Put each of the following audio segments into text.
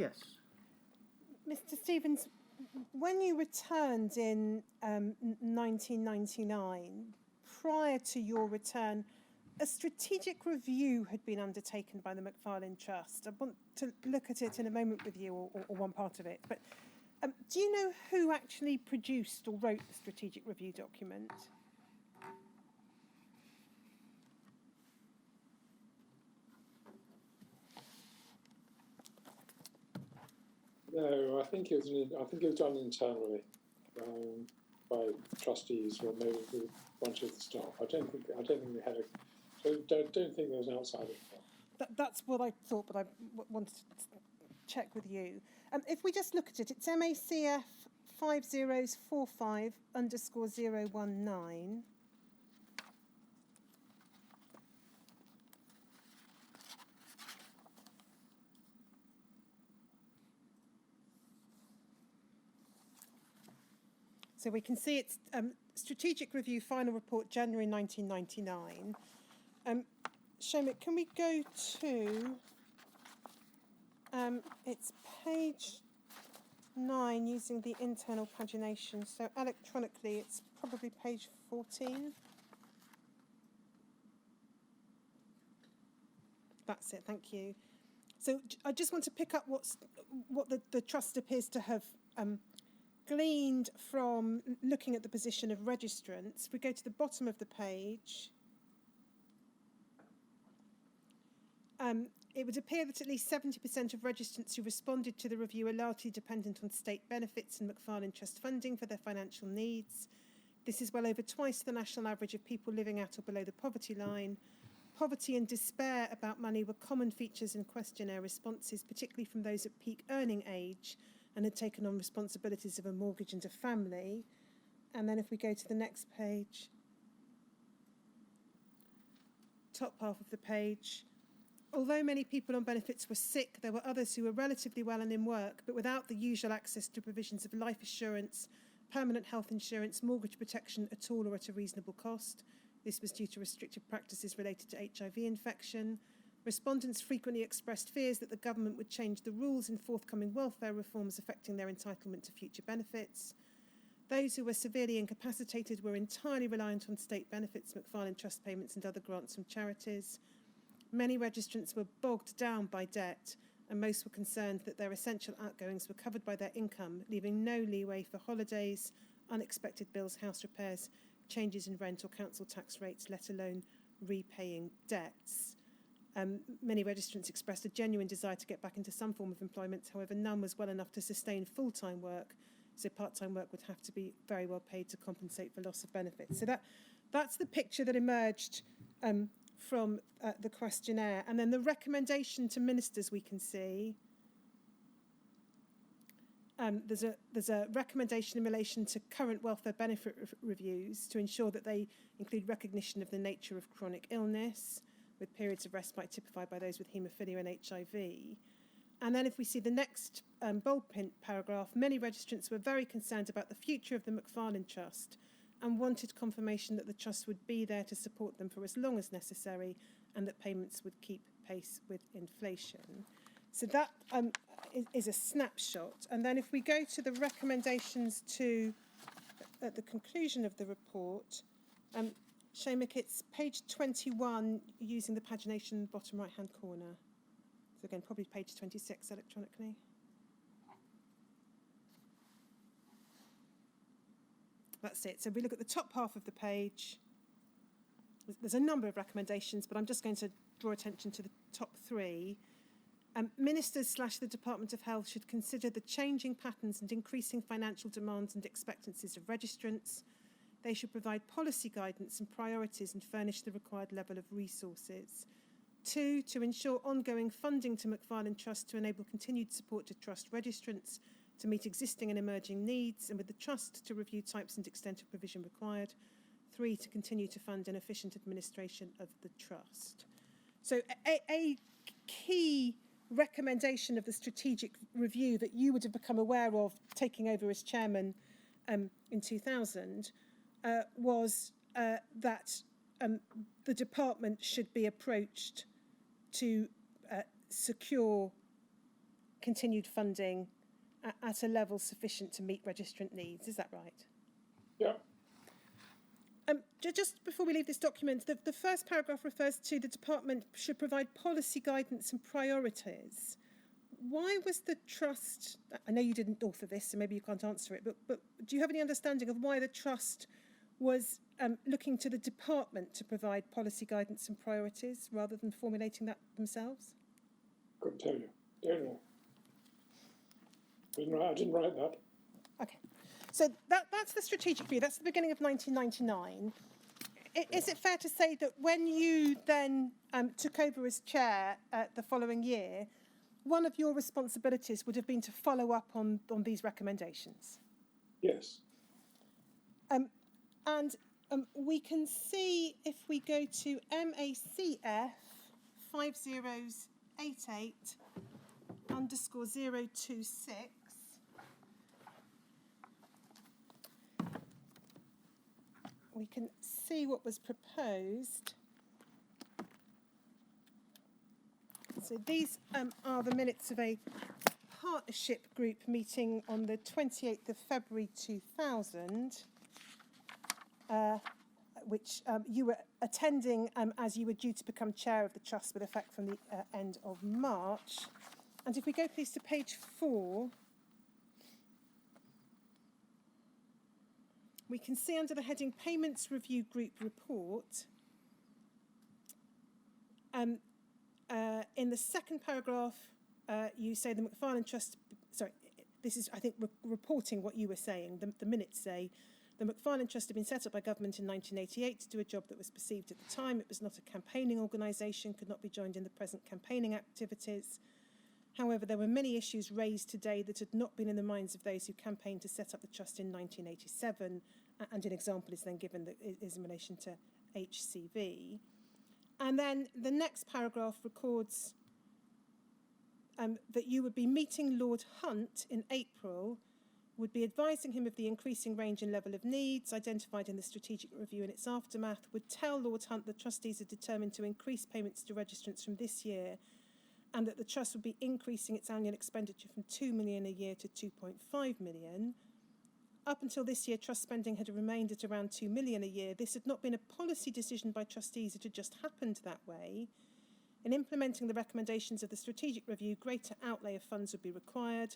Yes. Mr. Stevens, when you returned in 1999, prior to your return, a strategic review had been undertaken by the Macfarlane Trust. I want to look at it in a moment with you, or one part of it. But do you know who actually produced or wrote the strategic review document? No, I think it was done internally by trustees or maybe with a bunch of the staff. I don't think we had a. Don't think there was an outsider. That's what I thought, but I wanted to check with you. If we just look at it, it's MACF 5045_019. So we can see it's Strategic Review Final Report, January 1999. Shomik, can we go to, it's page 9 using the internal pagination. So electronically, it's probably page 14. That's it, thank you. So I just want to pick up what the Trust appears to have gleaned from looking at the position of registrants. If we go to the bottom of the page, it would appear that at least 70% of registrants who responded to the review are largely dependent on state benefits and Macfarlane Trust funding for their financial needs. This is well over twice the national average of people living at or below the poverty line. Poverty and despair about money were common features in questionnaire responses, particularly from those at peak earning age and had taken on responsibilities of a mortgage and a family. And then if we go to the next page, top half of the page, although many people on benefits were sick, there were others who were relatively well and in work, but without the usual access to provisions of life assurance, permanent health insurance, mortgage protection at all or at a reasonable cost. This was due to restrictive practices related to HIV infection. Respondents frequently expressed fears that the government would change the rules in forthcoming welfare reforms affecting their entitlement to future benefits. Those who were severely incapacitated were entirely reliant on state benefits, Macfarlane Trust payments and other grants from charities. Many registrants were bogged down by debt, and most were concerned that their essential outgoings were covered by their income, leaving no leeway for holidays, unexpected bills, house repairs, changes in rent or council tax rates, let alone repaying debts. Many registrants expressed a genuine desire to get back into some form of employment. However, none was well enough to sustain full-time work, so part-time work would have to be very well paid to compensate for loss of benefits. So that's the picture that emerged from the questionnaire. And then the recommendation to ministers, we can see there's a recommendation in relation to current welfare benefit reviews to ensure that they include recognition of the nature of chronic illness, with periods of respite typified by those with haemophilia and HIV. And then if we see the next bold print paragraph, many registrants were very concerned about the future of the Macfarlane Trust and wanted confirmation that the Trust would be there to support them for as long as necessary and that payments would keep pace with inflation. So that is a snapshot. And then if we go to the recommendations to, at the conclusion of the report, Shomik, it's page 21 using the pagination in the bottom right-hand corner. So again, probably page 26 electronically. That's it. So if we look at the top half of the page, there's a number of recommendations, but I'm just going to draw attention to the top 3. Ministers / the Department of Health should consider the changing patterns and increasing financial demands and expectancies of registrants. They should provide policy guidance and priorities and furnish the required level of resources. 2, to ensure ongoing funding to Macfarlane Trust to enable continued support to Trust registrants to meet existing and emerging needs, and with the Trust to review types and extent of provision required. 3, to continue to fund an efficient administration of the Trust. So a key recommendation of the strategic review that you would have become aware of taking over as chairman in 2000 was that the department should be approached to secure continued funding at a level sufficient to meet registrant needs. Is that right? Yeah. Just before we leave this document, the first paragraph refers to the department should provide policy guidance and priorities. Why was the trust, I know you didn't author this, so maybe you can't answer it, but do you have any understanding of why the trust was looking to the department to provide policy guidance and priorities rather than formulating that themselves? Couldn't tell you. Don't know. I didn't write that. Okay. So that's the strategic view. That's the beginning of 1999. Is it fair to say that when you then took over as chair the following year, one of your responsibilities would have been to follow up on these recommendations? Yes. And we can see if we go to MACF 5088_026. We can see what was proposed. So these are the minutes of a partnership group meeting on the 28th of February 2000, which you were attending as you were due to become chair of the trust with effect from the end of March. And if we go please to page 4, we can see under the heading Payments Review Group Report, in the second paragraph, you say the McFarlane Trust, sorry, this is, I think, reporting what you were saying. The minutes say, the McFarlane Trust had been set up by government in 1988 to do a job that was perceived at the time. It was not a campaigning organisation, could not be joined in the present campaigning activities. However, there were many issues raised today that had not been in the minds of those who campaigned to set up the trust in 1987, and an example is then given that is in relation to HCV. And then the next paragraph records that you would be meeting Lord Hunt in April, would be advising him of the increasing range and level of needs identified in the strategic review and its aftermath, would tell Lord Hunt the trustees are determined to increase payments to registrants from this year, and that the trust would be increasing its annual expenditure from 2 million a year to 2.5 million. Up until this year, trust spending had remained at around 2 million a year. This had not been a policy decision by trustees, it had just happened that way. In implementing the recommendations of the strategic review, greater outlay of funds would be required.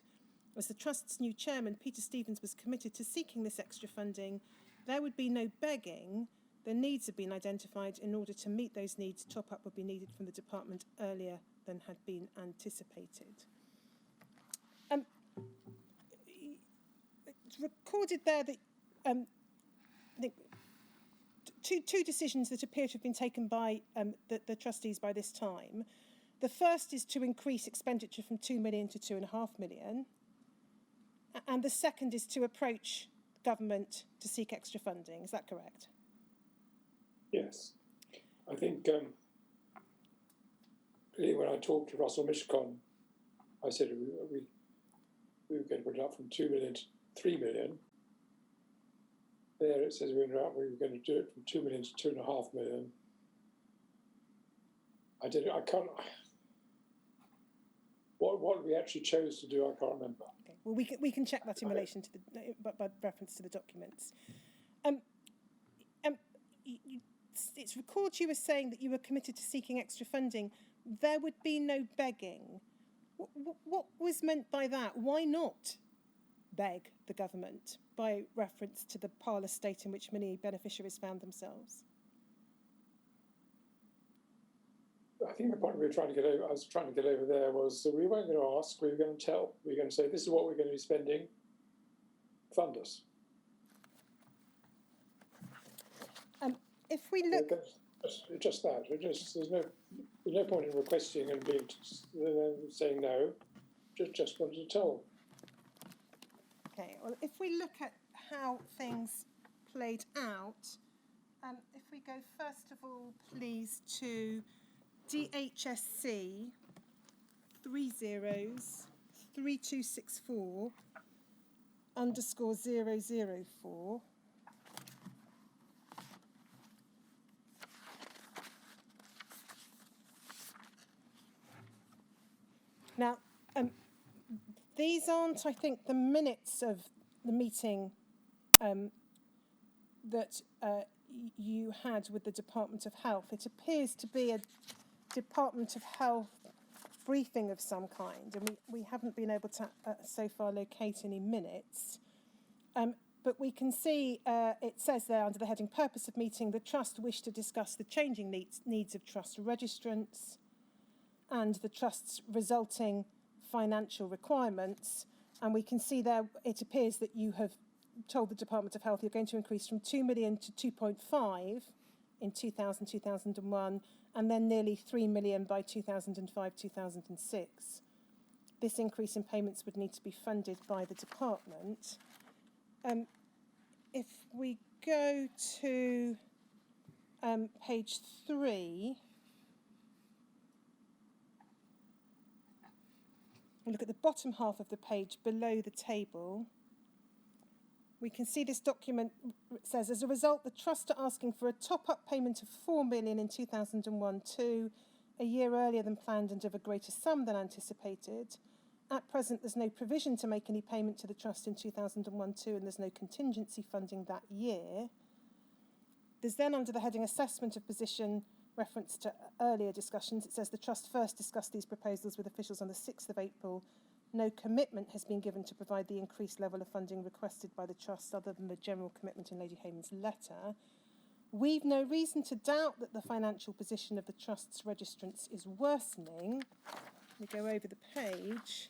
As the trust's new chairman, Peter Stevens, was committed to seeking this extra funding, there would be no begging. The needs had been identified. In order to meet those needs, top-up would be needed from the department earlier than had been anticipated. It's recorded there that I think two decisions that appear to have been taken by the trustees by this time. The first is to increase expenditure from 2 million to 2.5 million. And the second is to approach government to seek extra funding. Is that correct? Yes. I think really when I talked to Russell Mishcon, I said we were going to put it up from 2 million to 3 million. There it says we were going to do it from 2 million to 2.5 million. I can't. What we actually chose to do, I can't remember. Okay. Well, we can check that in relation to by reference to the documents. It's recorded you were saying that you were committed to seeking extra funding. There would be no begging. What was meant by that? Why not beg the government by reference to the parlous state in which many beneficiaries found themselves? I think the point I was trying to get over there was that we weren't going to ask, we were going to tell. We were going to say, this is what we're going to be spending, fund us. If we look... Just that. There's no point in requesting and saying no. Just wanted to tell. Okay, well, if we look at how things played out, if we go first of all, please, to DHSC 303264_004. Now, These aren't, I think, the minutes of the meeting that you had with the Department of Health. It appears to be a Department of Health briefing of some kind, and we haven't been able to so far locate any minutes. But we can see it says there under the heading Purpose of Meeting, the Trust wished to discuss the changing needs of Trust registrants and the Trust's resulting financial requirements. And we can see there, it appears that you have told the Department of Health you're going to increase from 2 million to 2.5 in 2001, and then nearly 3 million by 2005-2006. This increase in payments would need to be funded by the department. If we go to page 3, we look at the bottom half of the page below the table. We can see this document says, as a result, the Trust are asking for a top-up payment of 4 million in 2001-2, a year earlier than planned and of a greater sum than anticipated. At present, there's no provision to make any payment to the Trust in 2001-2, and there's no contingency funding that year. There's then, under the heading Assessment of Position, reference to earlier discussions. It says the Trust first discussed these proposals with officials on the 6th of April. No commitment has been given to provide the increased level of funding requested by the Trust other than the general commitment in Lady Hayman's letter. We've no reason to doubt that the financial position of the Trust's registrants is worsening. We go over the page.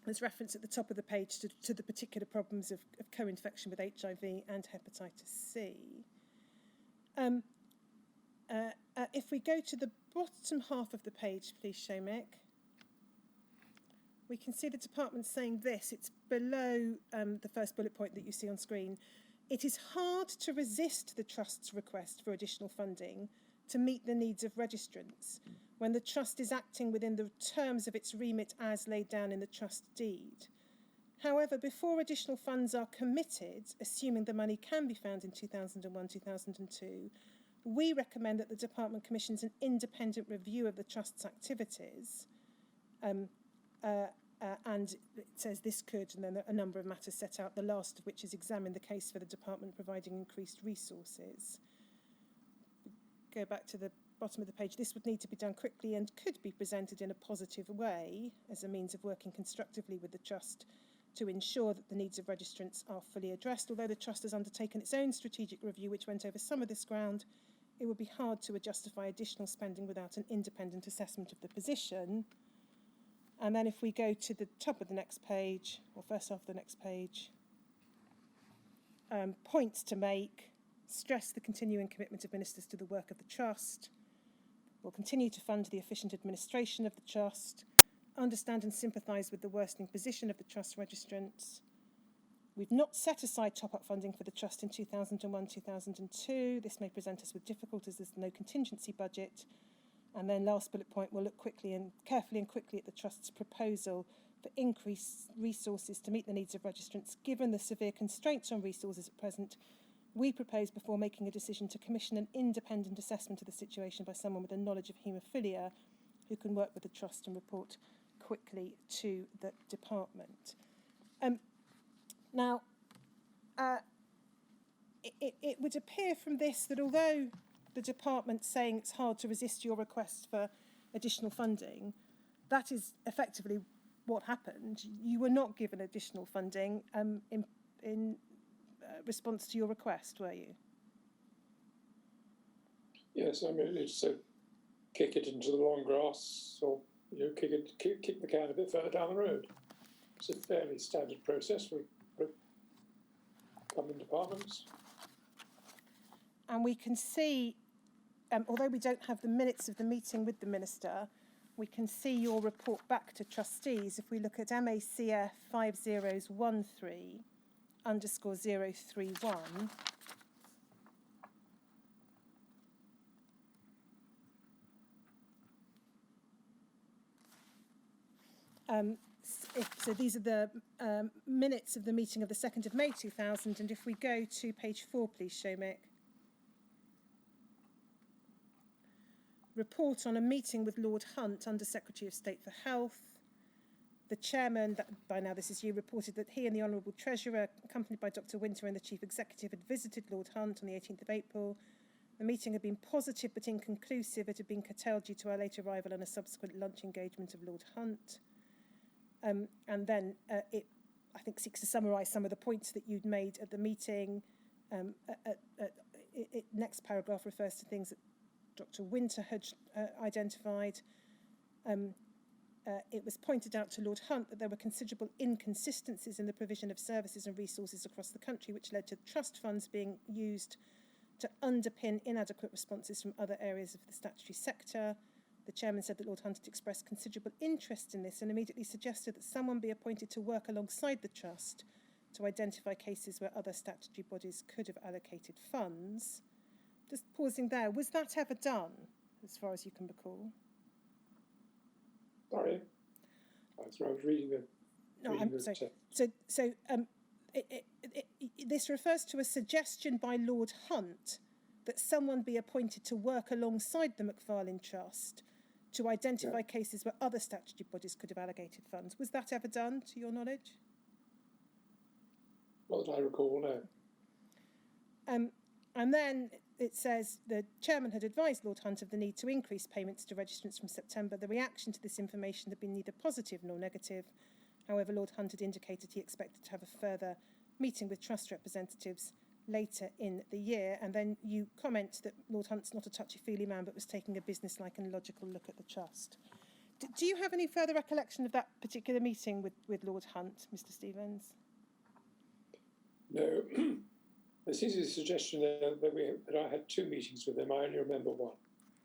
There's reference at the top of the page to the particular problems of co-infection with HIV and hepatitis C. If we go to the bottom half of the page, please, Shomik, we can see the department saying this. It's below the first bullet point that you see on screen. It is hard to resist the Trust's request for additional funding to meet the needs of registrants when the Trust is acting within the terms of its remit as laid down in the Trust deed. However, before additional funds are committed, assuming the money can be found in 2001-2002, we recommend that the Department commissions an independent review of the Trust's activities. And it says this could, and then a number of matters set out, the last of which is examine the case for the Department providing increased resources. Go back to the bottom of the page. This would need to be done quickly and could be presented in a positive way as a means of working constructively with the Trust to ensure that the needs of registrants are fully addressed. Although the Trust has undertaken its own strategic review which went over some of this ground, it would be hard to justify additional spending without an independent assessment of the position. And then if we go to the top of the next page, or first half of the next page, points to make, stress the continuing commitment of ministers to the work of the Trust, will continue to fund the efficient administration of the Trust, understand and sympathise with the worsening position of the Trust registrants. We've not set aside top-up funding for the Trust in 2001-2002. This may present us with difficulties. There's no contingency budget. And then last bullet point, we'll look quickly and carefully and quickly at the Trust's proposal for increased resources to meet the needs of registrants. Given the severe constraints on resources at present, we propose, before making a decision, to commission an independent assessment of the situation by someone with a knowledge of haemophilia who can work with the Trust and report quickly to the department. Now, it would appear from this that although the department's saying it's hard to resist your request for additional funding, that is effectively what happened. You were not given additional funding in response to your request, were you? Yes, I mean, it's kick it into the long grass, or kick the can a bit further down the road. It's a fairly standard process for government departments. And we can see, although we don't have the minutes of the meeting with the Minister, we can see your report back to trustees. If we look at MACF 5013_031, so these are the minutes of the meeting of the 2nd of May 2000, and if we go to page 4, please, Shomik. Report on a meeting with Lord Hunt, Under Secretary of State for Health. The chairman, by now this is you, reported that he and the Honourable Treasurer, accompanied by Dr Winter and the Chief Executive, had visited Lord Hunt on the 18th of April. The meeting had been positive but inconclusive. It had been curtailed due to our late arrival and a subsequent lunch engagement of Lord Hunt. And then it, I think, seeks to summarise some of the points that you'd made at the meeting. Next paragraph refers to things that Dr Winter had identified. It was pointed out to Lord Hunt that there were considerable inconsistencies in the provision of services and resources across the country, which led to trust funds being used to underpin inadequate responses from other areas of the statutory sector. The chairman said that Lord Hunt had expressed considerable interest in this and immediately suggested that someone be appointed to work alongside the trust to identify cases where other statutory bodies could have allocated funds. Just pausing there, was that ever done, as far as you can recall? Sorry, I was reading the. No, I'm sorry. So this refers to a suggestion by Lord Hunt that someone be appointed to work alongside the Macfarlane Trust to identify cases where other statutory bodies could have allocated funds. Was that ever done, to your knowledge? Not that I recall, no. And then it says the chairman had advised Lord Hunt of the need to increase payments to registrants from September. The reaction to this information had been neither positive nor negative. However, Lord Hunt had indicated he expected to have a further meeting with trust representatives later in the year. And then you comment that Lord Hunt's not a touchy-feely man, but was taking a businesslike and logical look at the trust. Do you have any further recollection of that particular meeting with Lord Hunt, Mr Stevens? No. There seems to be a suggestion that I had two meetings with him. I only remember one.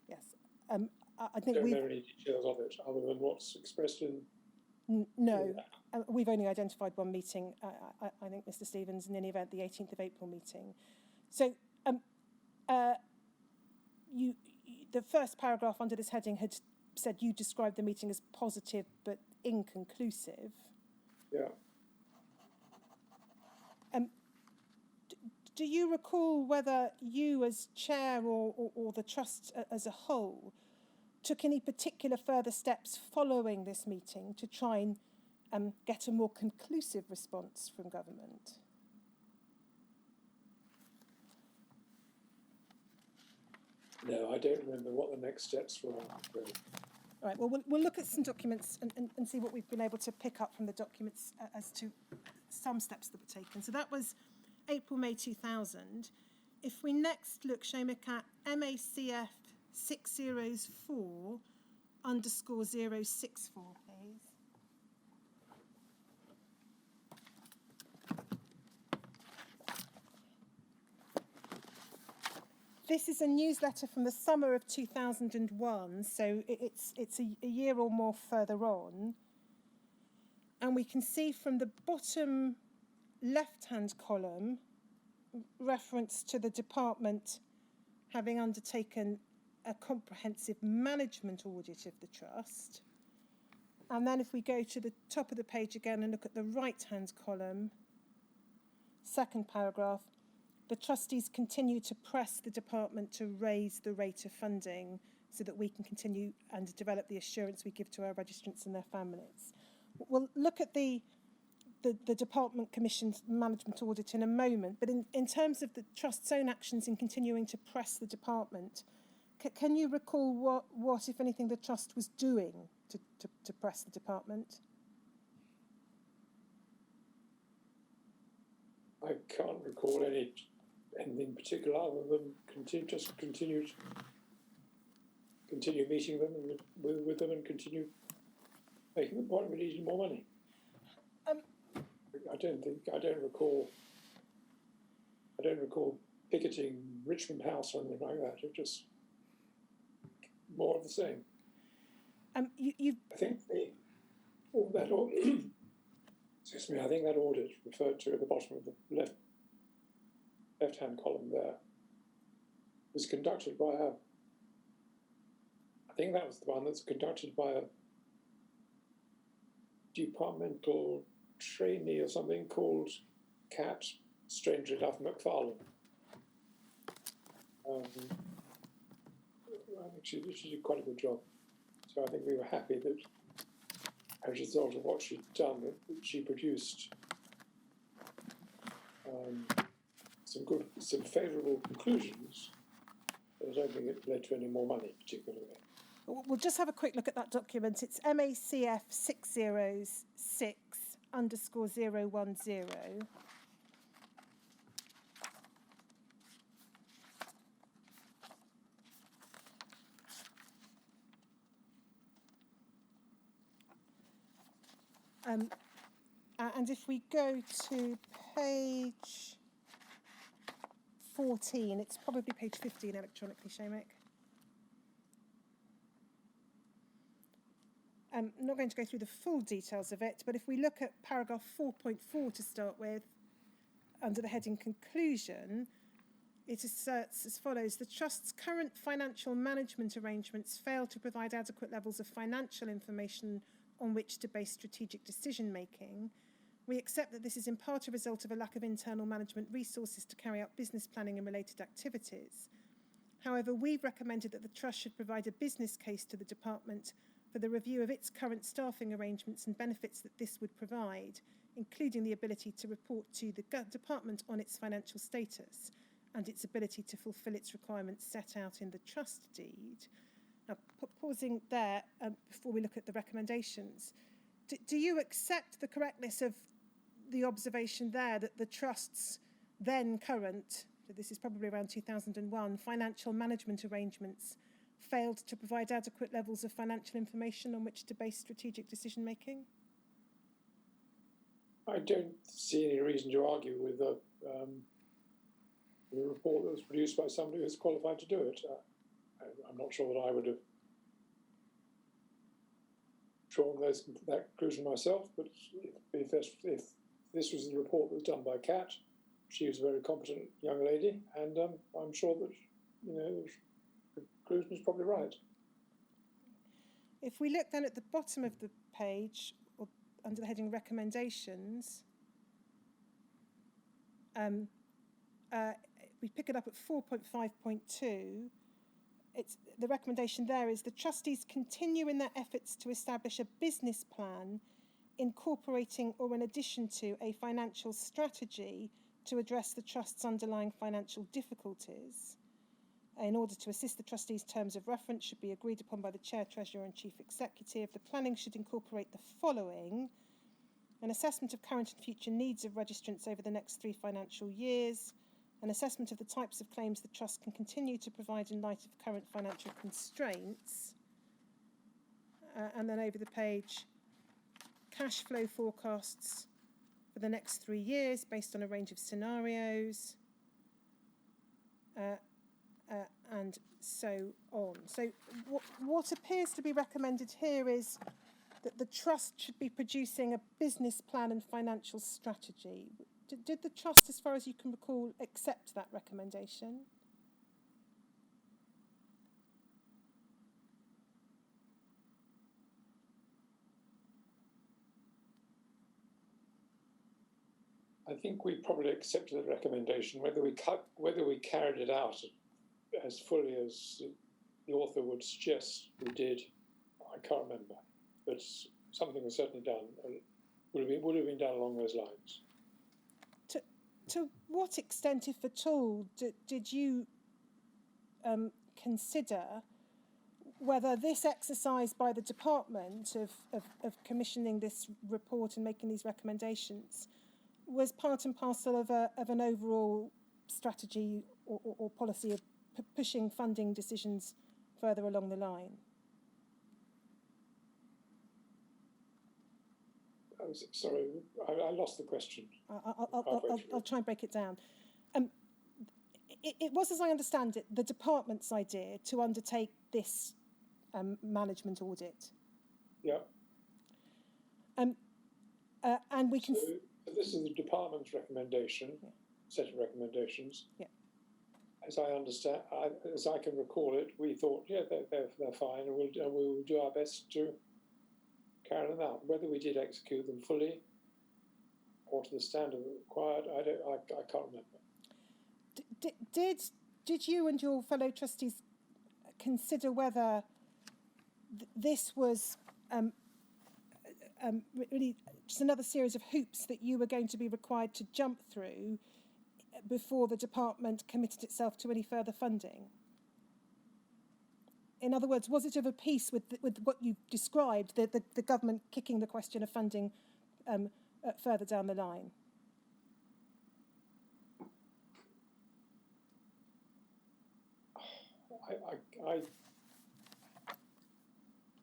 Yes. I think don't know any details of it other than what's expressed in. No. We've only identified one meeting, I think, Mr Stevens, in any event, the 18th of April meeting. So the first paragraph under this heading had said you described the meeting as positive but inconclusive. Yeah. Do you recall whether you as chair or the trust as a whole took any particular further steps following this meeting to try and get a more conclusive response from government? No, I don't remember what the next steps were. Really. All right, well, we'll look at some documents and see what we've been able to pick up from the documents as to some steps that were taken. So that was April, May 2000. If we next look, Seamus, at MACF 604_064, please. This is a newsletter from the summer of 2001, so it's a year or more further on. And we can see from the bottom left-hand column reference to the department having undertaken a comprehensive management audit of the trust. And then if we go to the top of the page again and look at the right-hand column, second paragraph, the trustees continue to press the department to raise the rate of funding so that we can continue and develop the assurance we give to our registrants and their families. We'll look at the Department Commission's management audit in a moment, but in terms of the Trust's own actions in continuing to press the department, can you recall what, if anything, the Trust was doing to press the department? I can't recall anything particular other than continue meeting them and with them and continue making the point we needed more money. I don't recall picketing Richmond House or anything like that. It just more of the same. I think excuse me. I think that audit referred to at the bottom of the left-hand column there was conducted by I think that was the one that's conducted by a departmental trainee or something called Cat, strangely enough, Macfarlane. I think she did quite a good job. So I think we were happy that as a result of what she'd done, she produced some favourable conclusions, but I don't think it led to any more money particularly. We'll just have a quick look at that document. It's MACF 606_010. And if we go to page 14, it's probably page 15 electronically, Shamek. I'm not going to go through the full details of it, but if we look at paragraph 4.4 to start with, under the heading Conclusion, it asserts as follows: the Trust's current financial management arrangements fail to provide adequate levels of financial information on which to base strategic decision-making. We accept that this is in part a result of a lack of internal management resources to carry out business planning and related activities. However, we've recommended that the Trust should provide a business case to the Department for the review of its current staffing arrangements and benefits that this would provide, including the ability to report to the Department on its financial status and its ability to fulfil its requirements set out in the Trust deed. Now, pausing there before we look at the recommendations, do you accept the correctness of the observation there that the Trust's then current, so this is probably around 2001, financial management arrangements failed to provide adequate levels of financial information on which to base strategic decision-making? I don't see any reason to argue with the report that was produced by somebody who's qualified to do it. I'm not sure that I would have drawn that conclusion myself, but if this was the report that was done by Kat, she was a very competent young lady, and I'm sure that the conclusion is probably right. If we look then at the bottom of the page, or under the heading Recommendations, we pick it up at 4.5.2. The recommendation there is the trustees continue in their efforts to establish a business plan incorporating or in addition to a financial strategy to address the Trust's underlying financial difficulties. In order to assist the trustees, terms of reference should be agreed upon by the Chair, Treasurer and Chief Executive. The planning should incorporate the following: an assessment of current and future needs of registrants over the next 3 financial years, an assessment of the types of claims the Trust can continue to provide in light of current financial constraints, and then over the page, cash flow forecasts for the next 3 years based on a range of scenarios, and so on. So what appears to be recommended here is that the Trust should be producing a business plan and financial strategy. Did the Trust, as far as you can recall, accept that recommendation? I think we probably accepted the recommendation. Whether we carried it out as fully as the author would suggest we did, I can't remember. But something was certainly done. Would have been done along those lines. To what extent, if at all, did you consider whether this exercise by the department of commissioning this report and making these recommendations was part and parcel of an overall strategy or policy of pushing funding decisions further along the line? Sorry, I lost the question. I'll try and break it down. It was, as I understand it, the department's idea to undertake this management audit. Yeah. And we can. So this is the department's recommendation, set of recommendations. Yeah. As I understand, as I can recall it, we thought, yeah, they're fine, and we will do our best to carry them out. Whether we did execute them fully or to the standard required, I can't remember. Did you and your fellow trustees consider whether this was really just another series of hoops that you were going to be required to jump through before the department committed itself to any further funding? In other words, was it of a piece with what you described, the government kicking the question of funding further down the line?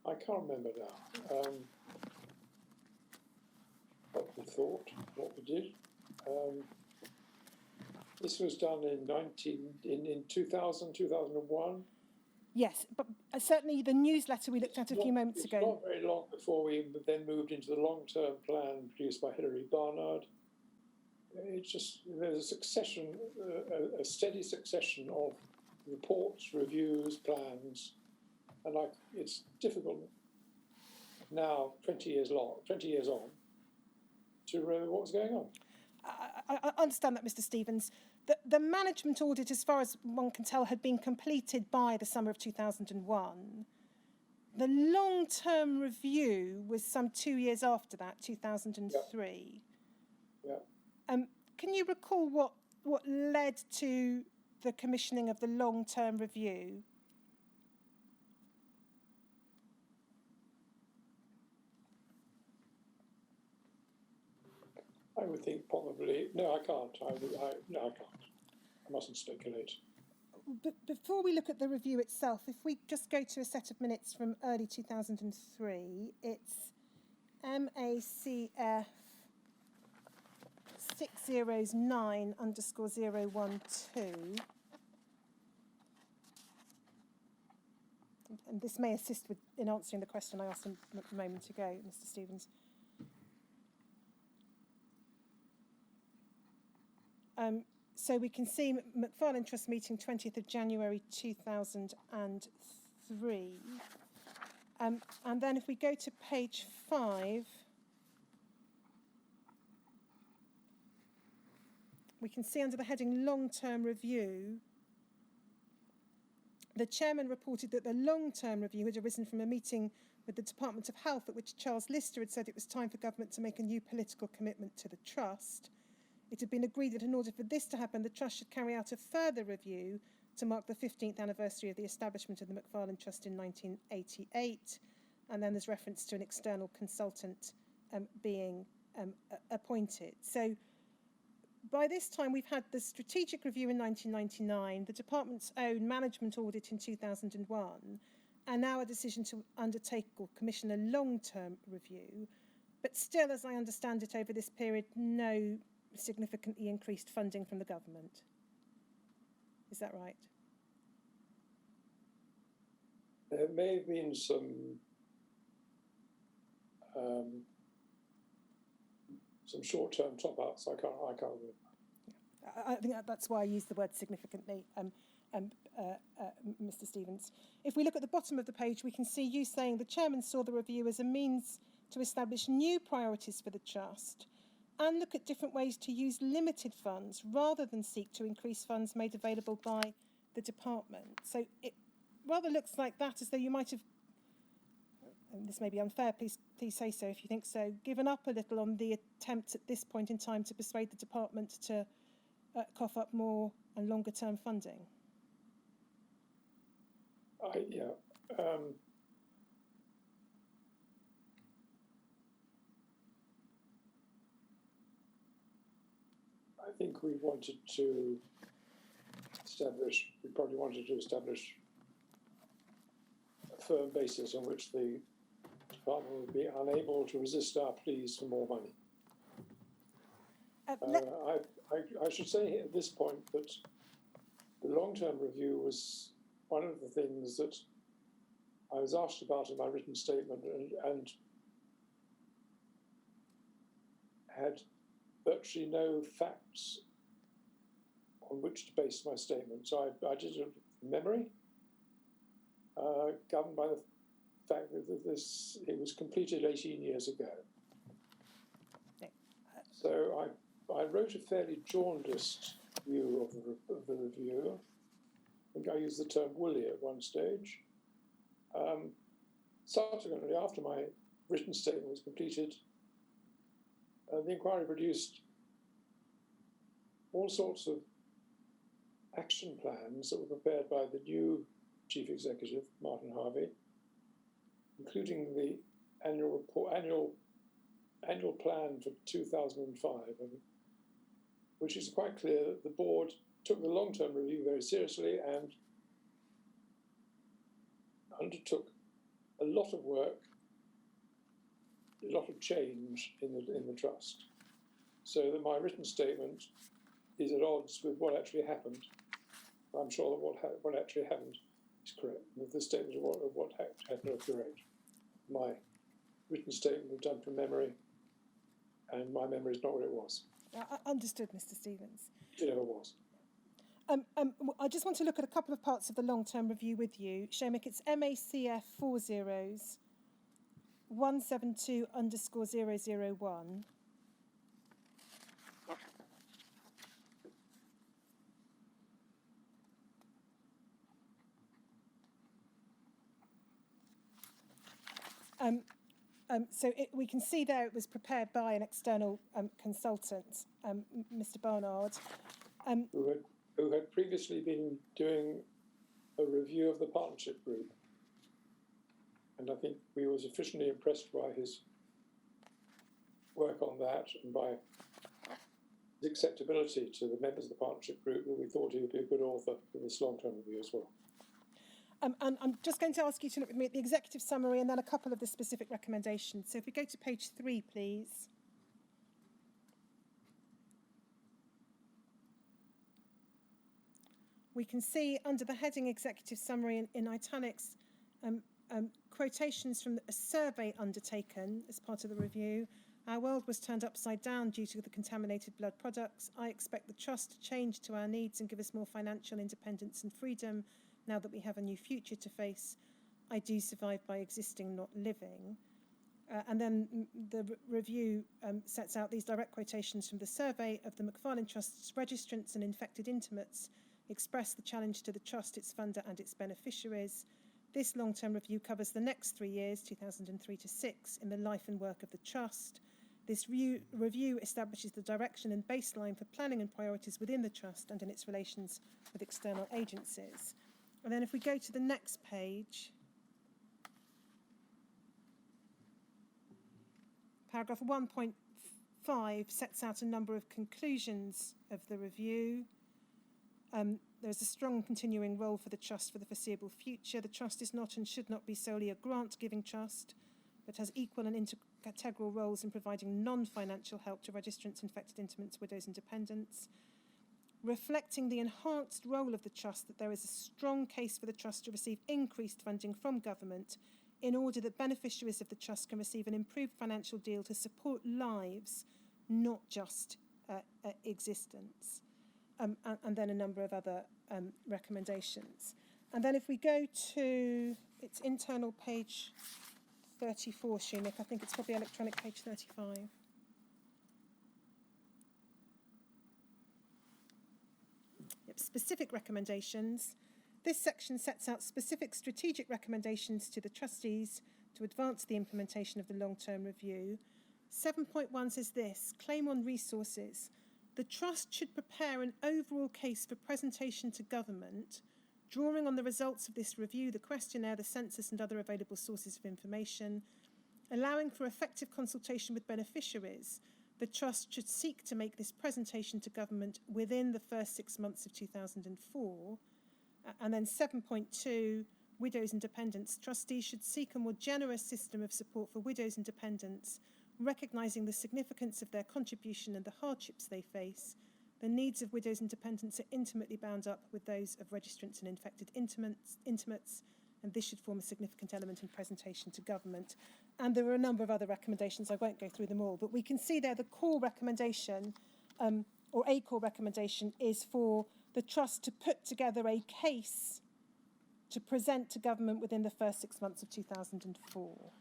I can't remember now what we thought, what we did. This was done in 2000, 2001. Yes, but certainly the newsletter we looked at a few moments ago. It's not very long before we then moved into the long-term plan produced by Hilary Barnard. It's just, there's a succession, a steady succession of reports, reviews, plans, and it's difficult now, 20 years on, to remember what was going on. I understand that, Mr. Stevens. The management audit, as far as one can tell, had been completed by the summer of 2001. The long-term review was some 2 years after that, 2003. Yeah. Can you recall what led to the commissioning of the long-term review? I would think probably, no, I can't. No, I can't. I mustn't speculate. But before we look at the review itself, if we just go to a set of minutes from early 2003, it's MACF 609_012. And this may assist in answering the question I asked a moment ago, Mr. Stevens. So we can see McFarlane Trust meeting 20th of January 2003. And then if we go to page 5, we can see under the heading long-term review, the chairman reported that the long-term review had arisen from a meeting with the Department of Health at which Charles Lister had said it was time for government to make a new political commitment to the trust. It had been agreed that in order for this to happen, the Trust should carry out a further review to mark the 15th anniversary of the establishment of the McFarlane Trust in 1988. And then there's reference to an external consultant being appointed. So by this time, we've had the strategic review in 1999, the department's own management audit in 2001, and now a decision to undertake or commission a long-term review. But still, as I understand it, over this period, no significantly increased funding from the government. Is that right? There may have been some short-term top-ups. I can't remember. I think that's why I used the word significantly, Mr. Stevens. If we look at the bottom of the page, we can see you saying the chairman saw the review as a means to establish new priorities for the trust and look at different ways to use limited funds rather than seek to increase funds made available by the department. So it rather looks like that, as though you might have, and this may be unfair, please say so if you think so, given up a little on the attempt at this point in time to persuade the department to cough up more and longer term funding. I think we probably wanted to establish a firm basis on which the department would be unable to resist our pleas for more money. I should say at this point that the long-term review was one of the things that I was asked about in my written statement and had virtually no facts on which to base my statement. So I did it from memory, governed by the fact that it was completed 18 years ago. So I wrote a fairly jaundiced view of the review. I think I used the term woolly at one stage. Subsequently, after my written statement was completed. The inquiry produced all sorts of action plans that were prepared by the new Chief Executive, Martin Harvey, including the annual plan for 2005, which is quite clear that the board took the long-term review very seriously and undertook a lot of work, a lot of change in the trust, so that my written statement is at odds with what actually happened. I'm sure that what actually happened is correct. The statement of what happened is correct. My written statement was done from memory, and my memory is not what it was. Understood, Mr. Stevens. It never was. I just want to look at a couple of parts of the long-term review with you. Shomik, it's MACF 40/172_001. We can see there it was prepared by an external consultant, Mr. Barnard. Who had previously been doing a review of the partnership group. And I think we were sufficiently impressed by his work on that and by his acceptability to the members of the partnership group that we thought he would be a good author for this long-term review as well. And I'm just going to ask you to look with me at the executive summary and then a couple of the specific recommendations. So if we go to page 3, please. We can see under the heading executive summary in italics quotations from a survey undertaken as part of the review. Our world was turned upside down due to the contaminated blood products. I expect the trust to change to our needs and give us more financial independence and freedom now that we have a new future to face. I do survive by existing, not living. And then the review sets out these direct quotations from the survey of the Macfarlane Trust's registrants and infected intimates, express the challenge to the trust, its funder and its beneficiaries. This long-term review covers the next 3 years, 2003 to 6, in the life and work of the trust. This review establishes the direction and baseline for planning and priorities within the trust and in its relations with external agencies. And then if we go to the next page, paragraph 1.5 sets out a number of conclusions of the review. There's a strong continuing role for the trust for the foreseeable future. The trust is not and should not be solely a grant-giving trust, but has equal and integral roles in providing non-financial help to registrants, infected intimates, widows and dependents. Reflecting the enhanced role of the trust, that there is a strong case for the trust to receive increased funding from government in order that beneficiaries of the trust can receive an improved financial deal to support lives, not just existence. And then a number of other recommendations. And then if we go to its internal page 34, Shumik, I think it's probably electronic page 35. Yep, specific recommendations. This section sets out specific strategic recommendations to the trustees to advance the implementation of the long-term review. 7.1 says this: claim on resources. The Trust should prepare an overall case for presentation to government, drawing on the results of this review, the questionnaire, the census and other available sources of information. Allowing for effective consultation with beneficiaries, the Trust should seek to make this presentation to government within the first 6 months of 2004. And then 7.2, widows and dependents. Trustees should seek a more generous system of support for widows and dependents, recognising the significance of their contribution and the hardships they face. The needs of widows and dependents are intimately bound up with those of registrants and infected intimates, and this should form a significant element in presentation to government. And there are a number of other recommendations. I won't go through them all, but we can see there the core recommendation, or a core recommendation, is for the Trust to put together a case to present to government within the first 6 months of 2004.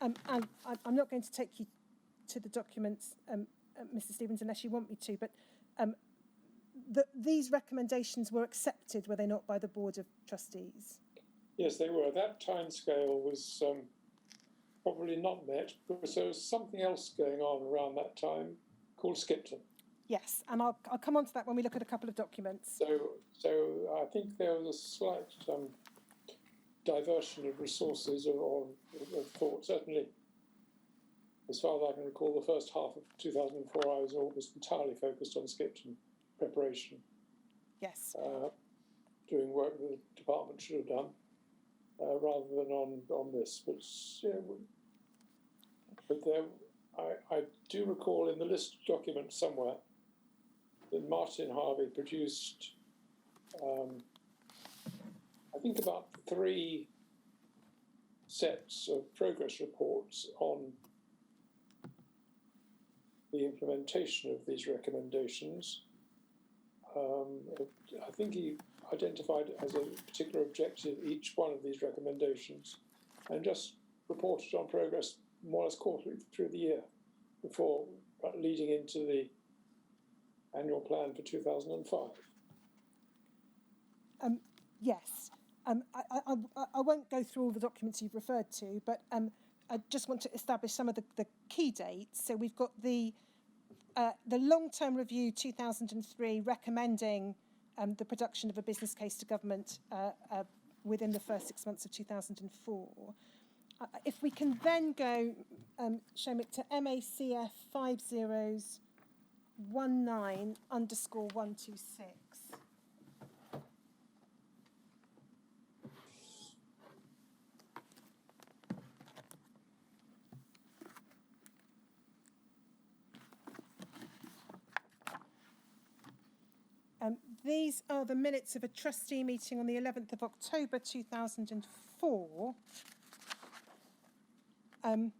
And I'm not going to take you to the documents, Mr. Stevens, unless you want me to, but these recommendations were accepted, were they not, by the Board of Trustees? Yes, they were. That timescale was probably not met because there was something else going on around that time called Skipton. Yes, and I'll come on to that when we look at a couple of documents. So I think there was a slight diversion of resources or of thought. Certainly, as far as I can recall, the first half of 2004, I was almost entirely focused on Skipton preparation. Yes. Doing work that the department should have done, rather than on this. But there, I do recall in the list document somewhere that Martin Harvey produced, I think, about 3 sets of progress reports on the implementation of these recommendations. I think he identified as a particular objective each one of these recommendations and just reported on progress more or less quarterly through the year before leading into the annual plan for 2005. Yes. I won't go through all the documents you've referred to, but I just want to establish some of the key dates. So we've got the long-term review 2003 recommending the production of a business case to government within the first 6 months of 2004. If we can then go, Shomik, to MACF 5019_126. These are the minutes of a trustee meeting on the 11th of October 2004. And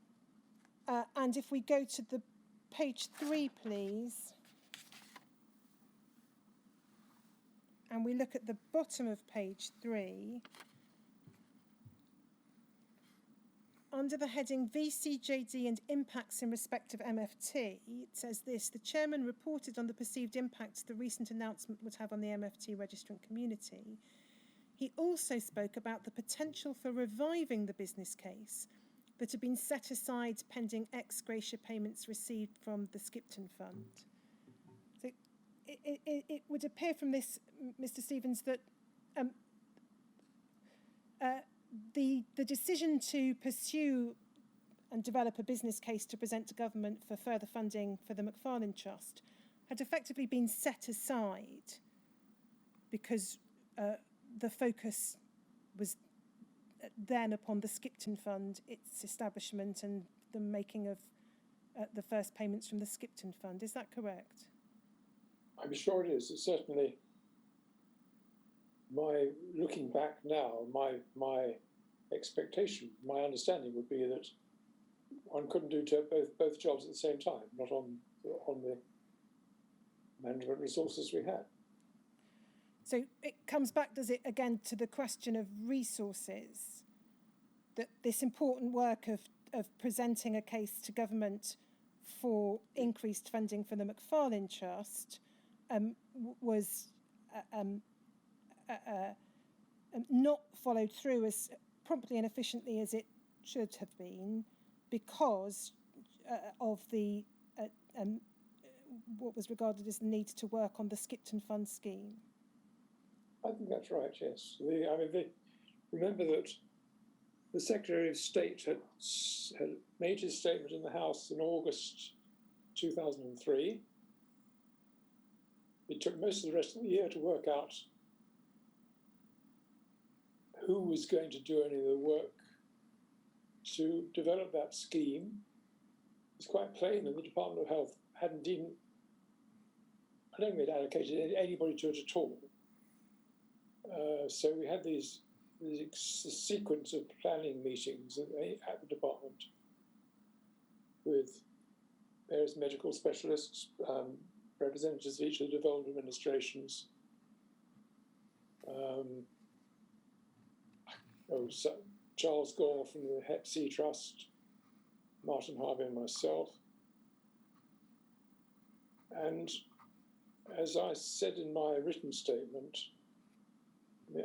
if we go to the page 3, please, and we look at the bottom of page 3, under the heading VCJD and impacts in respect of MFT, it says this: the chairman reported on the perceived impacts the recent announcement would have on the MFT registrant community. He also spoke about the potential for reviving the business case that had been set aside pending ex gratia payments received from the Skipton Fund. So it would appear from this, Mr. Stevens, that the decision to pursue and develop a business case to present to government for further funding for the Macfarlane Trust had effectively been set aside because the focus was then upon the Skipton Fund, its establishment, and the making of the first payments from the Skipton Fund. Is that correct? I'm sure it is. It's certainly, looking back now, my expectation, my understanding would be that one couldn't do both jobs at the same time, not on the management resources we had. So it comes back, does it, again, to the question of resources, that this important work of presenting a case to government for increased funding for the Macfarlane Trust was not followed through as promptly and efficiently as it should have been because of the what was regarded as the need to work on the Skipton Fund scheme. I think that's right, yes. Remember that the Secretary of State had made his statement in the House in August 2003. It took most of the rest of the year to work out who was going to do any of the work to develop that scheme. It's quite plain that the Department of Health hadn't even, I don't think they'd allocated anybody to it at all. So we had this sequence of planning meetings at the department with various medical specialists, representatives of each of the devolved administrations, Charles Gore from the Hep C Trust, Martin Harvey and myself. And as I said in my written statement,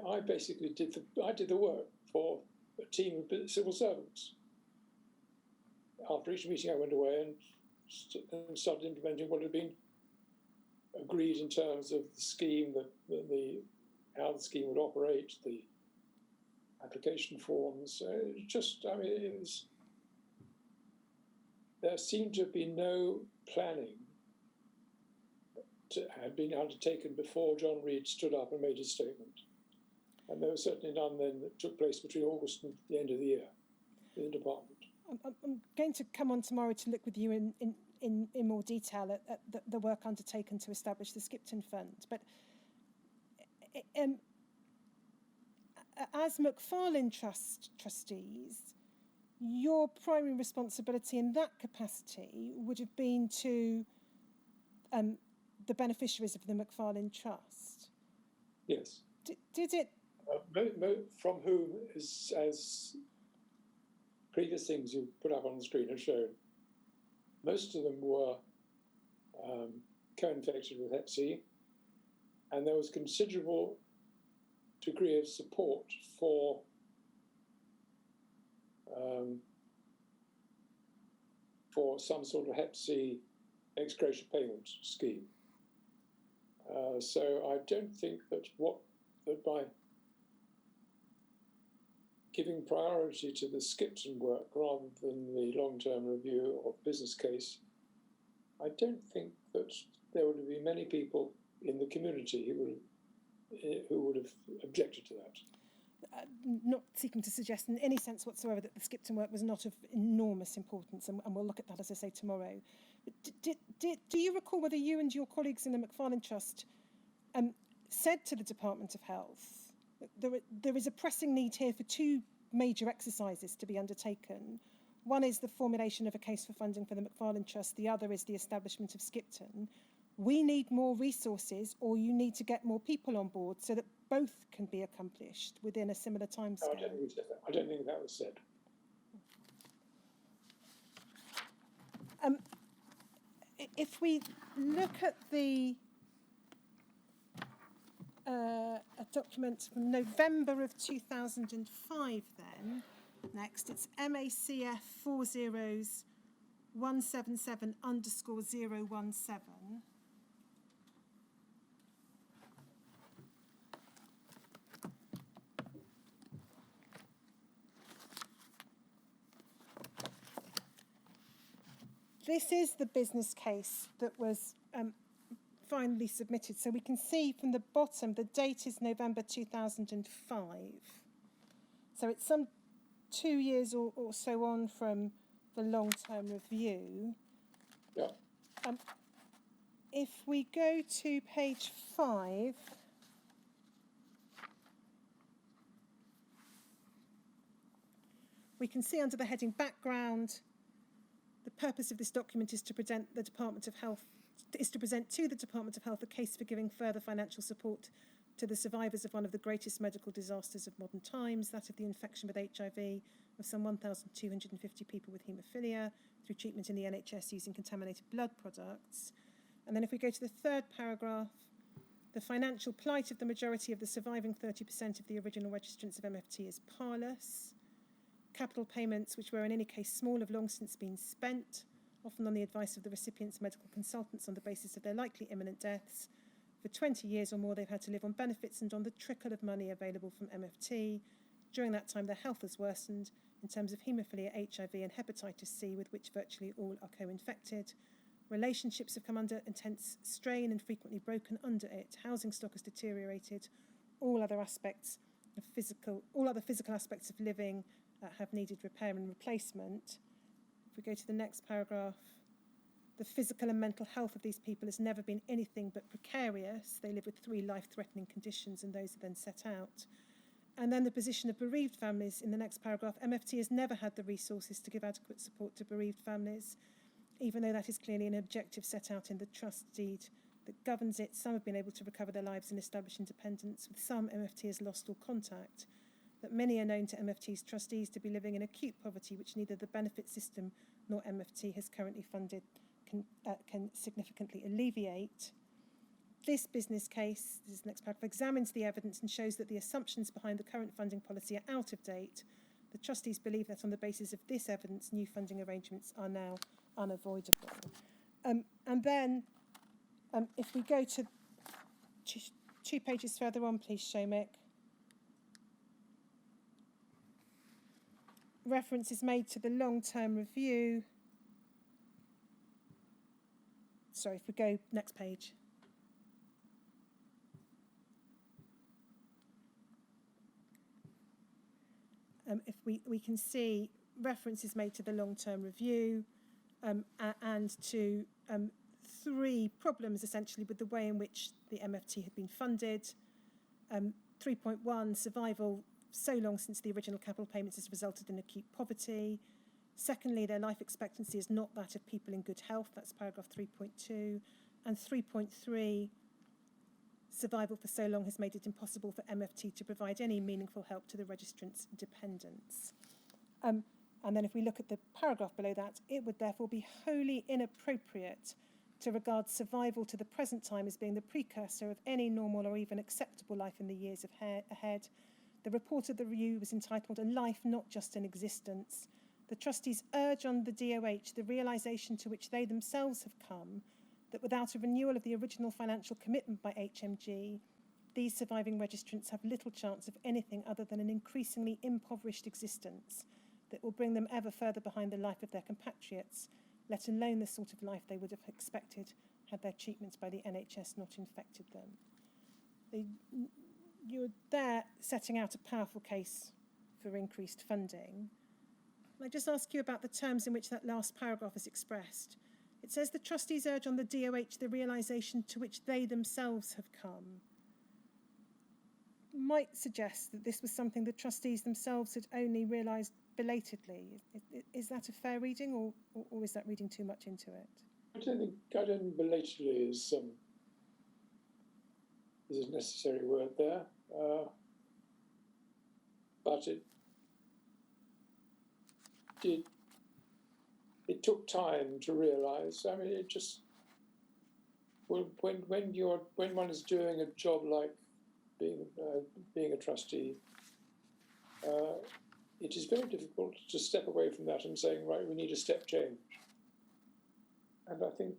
I basically did the work for a team of civil servants. after each meeting, I went away and started implementing what had been agreed in terms of the scheme, how the scheme would operate, the application forms. There seemed to be no planning had been undertaken before John Reed stood up and made his statement. And there was certainly none then that took place between August and the end of the year in the department. I'm going to come on tomorrow to look with you in more detail at the work undertaken to establish the Skipton Fund. But as McFarlane Trust trustees, your primary responsibility in that capacity would have been to the beneficiaries of the McFarlane Trust. Yes. Did it? From whom, as previous things you put up on the screen have shown, most of them were co-infected with Hep C, and there was considerable degree of support for some sort of Hep C ex-gratia payment scheme. So I don't think that by giving priority to the Skipton work rather than the long-term review or business case, I don't think that there would have been many people in the community who would have objected to that. Not seeking to suggest in any sense whatsoever that the Skipton work was not of enormous importance, and we'll look at that, as I say, tomorrow. But do you recall whether you and your colleagues in the McFarlane Trust said to the Department of Health that there is a pressing need here for two major exercises to be undertaken? One is the formulation of a case for funding for the McFarlane Trust. The other is the establishment of Skipton. We need more resources, or you need to get more people on board so that both can be accomplished within a similar timescale. No, I don't think that was said. If we look at a document from November of 2005 then, next, it's MACF 40177_017. This is the business case that was finally submitted. So we can see from the bottom, the date is November 2005. So it's some 2 years or so on from the long-term review. Yeah. If we go to page 5, we can see under the heading background, the purpose of this document is to present to the Department of Health a case for giving further financial support to the survivors of one of the greatest medical disasters of modern times, that of the infection with HIV of some 1,250 people with haemophilia through treatment in the NHS using contaminated blood products. And then if we go to the third paragraph, the financial plight of the majority of the surviving 30% of the original registrants of MFT is parlous. Capital payments, which were in any case small, have long since been spent, often on the advice of the recipient's medical consultants on the basis of their likely imminent deaths. For 20 years or more, they've had to live on benefits and on the trickle of money available from MFT. During that time, their health has worsened in terms of haemophilia, HIV and hepatitis C, with which virtually all are co-infected. Relationships have come under intense strain and frequently broken under it. Housing stock has deteriorated. All other physical aspects of living have needed repair and replacement. If we go to the next paragraph, the physical and mental health of these people has never been anything but precarious. They live with 3 life-threatening conditions, and those are then set out. And then the position of bereaved families in the next paragraph. MFT has never had the resources to give adequate support to bereaved families, even though that is clearly an objective set out in the trust deed that governs it. Some have been able to recover their lives and establish independence. With some, MFT has lost all contact. That many are known to MFT's trustees to be living in acute poverty, which neither the benefit system nor MFT has currently funded can significantly alleviate. This business case, this next paragraph, examines the evidence and shows that the assumptions behind the current funding policy are out of date. The The trustees believe that on the basis of this evidence, new funding arrangements are now unavoidable. And then, if we go to two pages further on, please, Shomik. Reference is made to the long-term review. Sorry, if we go next page. If we can see reference is made to the long-term review and to three problems essentially with the way in which the MFT had been funded. 3.1, survival so long since the original capital payments has resulted in acute poverty. Secondly, their life expectancy is not that of people in good health. That's paragraph 3.2. And 3.3, survival for so long has made it impossible for MFT to provide any meaningful help to the registrant's dependents. And then if we look at the paragraph below that, it would therefore be wholly inappropriate to regard survival to the present time as being the precursor of any normal or even acceptable life in the years ahead. The report of the review was entitled A Life Not Just an Existence. The trustees urge on the DOH the realisation to which they themselves have come that without a renewal of the original financial commitment by HMG, these surviving registrants have little chance of anything other than an increasingly impoverished existence that will bring them ever further behind the life of their compatriots, let alone the sort of life they would have expected had their treatments by the NHS not infected them. You're there setting out a powerful case for increased funding. I just ask you about the terms in which that last paragraph is expressed. It says the trustees urge on the DOH the realisation to which they themselves have come. Might suggest that this was something the trustees themselves had only realised belatedly. Is that a fair reading, or is that reading too much into it? I don't think belatedly is a necessary word there, but it took time to realise. I mean, it just when one is doing a job like being a trustee, it is very difficult to step away from that and saying, right, we need a step change. And I think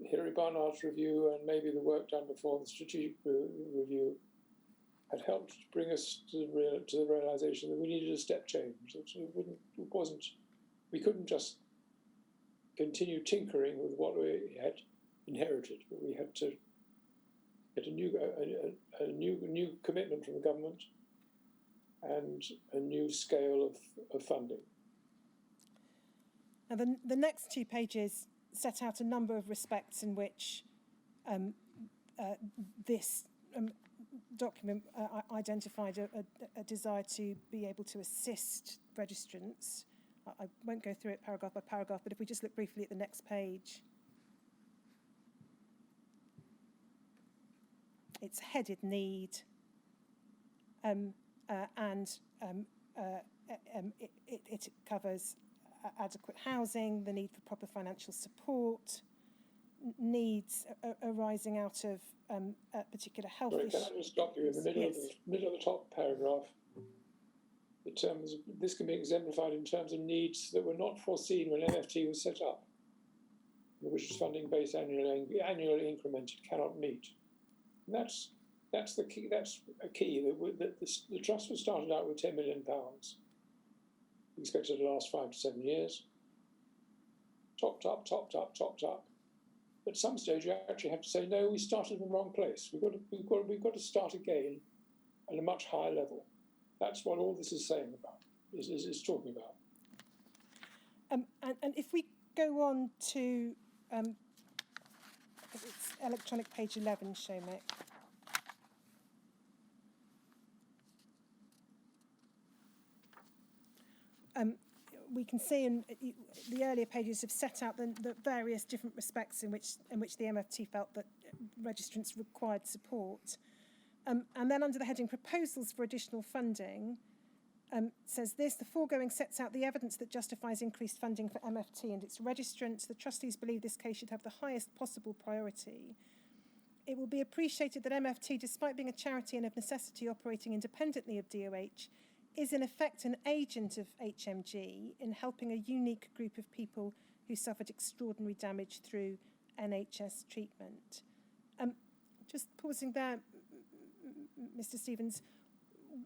Hilary Barnard's review and maybe the work done before the strategic review had helped to bring us to the realisation that we needed a step change. We couldn't just continue tinkering with what we had inherited, but we had to get a new commitment from the government and a new scale of funding. Now, the next 2 pages set out a number of respects in which this document identified a desire to be able to assist registrants. I won't go through it paragraph by paragraph, but if we just look briefly at the next page. It's headed need, and it covers adequate housing, the need for proper financial support, needs arising out of particular health issues. Can I just stop you in the middle of the top paragraph? This can be exemplified in terms of needs that were not foreseen when MFT was set up, which is funding based annually incremented cannot meet. And that's the key. That's a key that the trust was started out with £10 million. We expected it to last 5 to 7 years. Topped up. At some stage, you actually have to say, no, we started in the wrong place. We've got to start again at a much higher level. That's what all this is saying about, is talking about. And if we go on to it's electronic page 11, Shomik. We can see in the earlier pages have set out the various different respects in which the MFT felt that registrants required support. And then under the heading Proposals for Additional Funding, says this: the foregoing sets out the evidence that justifies increased funding for MFT and its registrants. The trustees believe this case should have the highest possible priority. It will be appreciated that MFT, despite being a charity and of necessity operating independently of DOH, is in effect an agent of HMG in helping a unique group of people who suffered extraordinary damage through NHS treatment. Just pausing there, Mr. Stevens,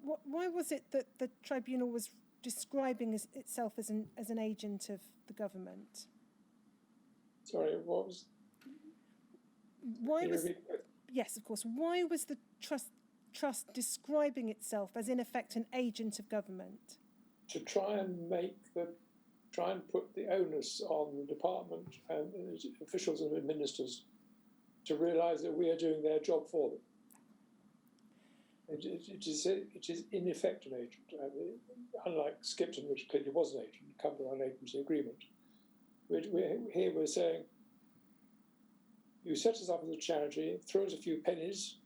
why was it that the tribunal was describing itself as an agent of the government? Sorry, what was? Why was? Yes, of course. Why was the trust describing itself as in effect an agent of government? To try and put the onus on the department and officials and ministers to realise that we are doing their job for them. It is in effect an agent, unlike Skipton, which clearly was an agent, covered by an agency agreement. We're saying, you set us up as a charity, throw us a few pennies,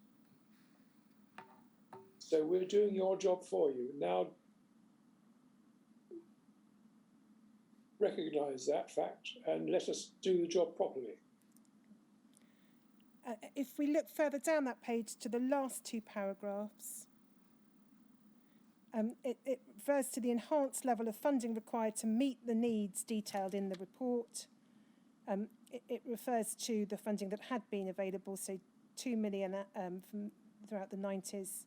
so we're doing your job for you. Now, recognise that fact and let us do the job properly. If we look further down that page to the last two paragraphs, it refers to the enhanced level of funding required to meet the needs detailed in the report. It refers to the funding that had been available, so 2 million from throughout the 90s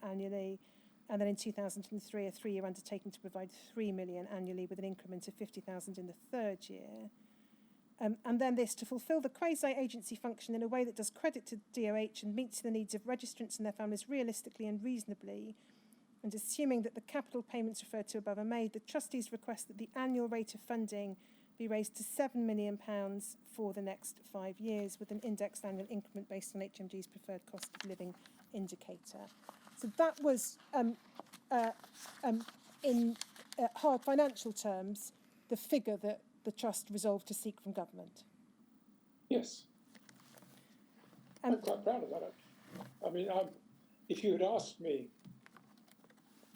annually, and then in 2003 a 3-year undertaking to provide 3 million annually with an increment of 50,000 in the third year. And then this, to fulfil the quasi-agency function in a way that does credit to DOH and meets the needs of registrants and their families realistically and reasonably, and assuming that the capital payments referred to above are made, the trustees request that the annual rate of funding be raised to £7 million for the next 5 years, with an indexed annual increment based on HMG's preferred cost of living indicator. So that was, in hard financial terms, the figure that the Trust resolved to seek from government. Yes. I'm quite proud of that. I mean, if you had asked me,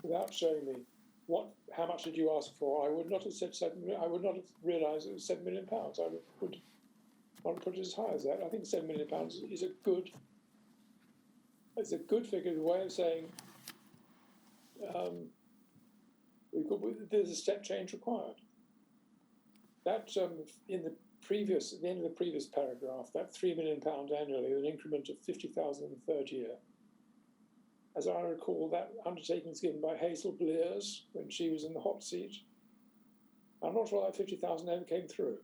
without showing me, how much did you ask for, I would not have said 7 million. I would not have realised it was £7 million. I would not put it as high as that. I think £7 million is a good. It's a good figure. The way of saying there's a step change required. That at the end of the previous paragraph, that £3 million annually, with an increment of 50,000 in the third year. As I recall, that undertaking was given by Hazel Blears when she was in the hot seat. I'm not sure that 50,000 ever came through.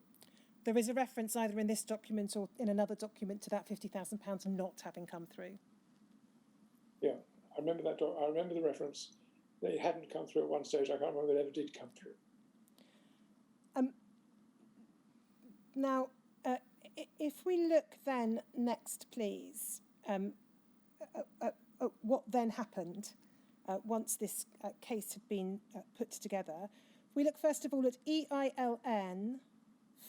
There is a reference either in this document or in another document to that £50,000 not having come through. Yeah, I remember that. I remember the reference. They hadn't come through at one stage. I can't remember if it ever did come through. Now, if we look then next, please, what then happened once this case had been put together. We look first of all at EILN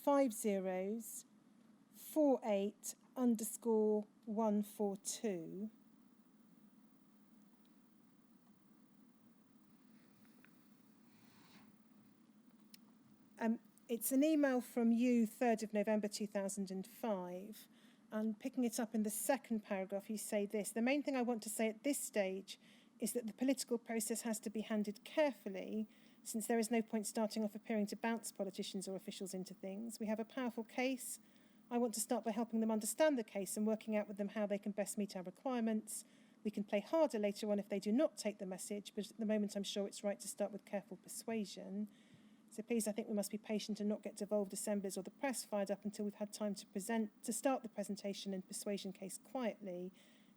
5048_142. It's an email from you, 3rd of November 2005, and picking it up in the second paragraph, you say this: the main thing I want to say at this stage is that the political process has to be handled carefully, since there is no point starting off appearing to bounce politicians or officials into things. We have a powerful case. I want to start by helping them understand the case and working out with them how they can best meet our requirements. We can play harder later on if they do not take the message, but at the moment I'm sure it's right to start with careful persuasion. So please, I think we must be patient and not get devolved assemblies or the press fired up until we've had time to start the presentation and persuasion case quietly.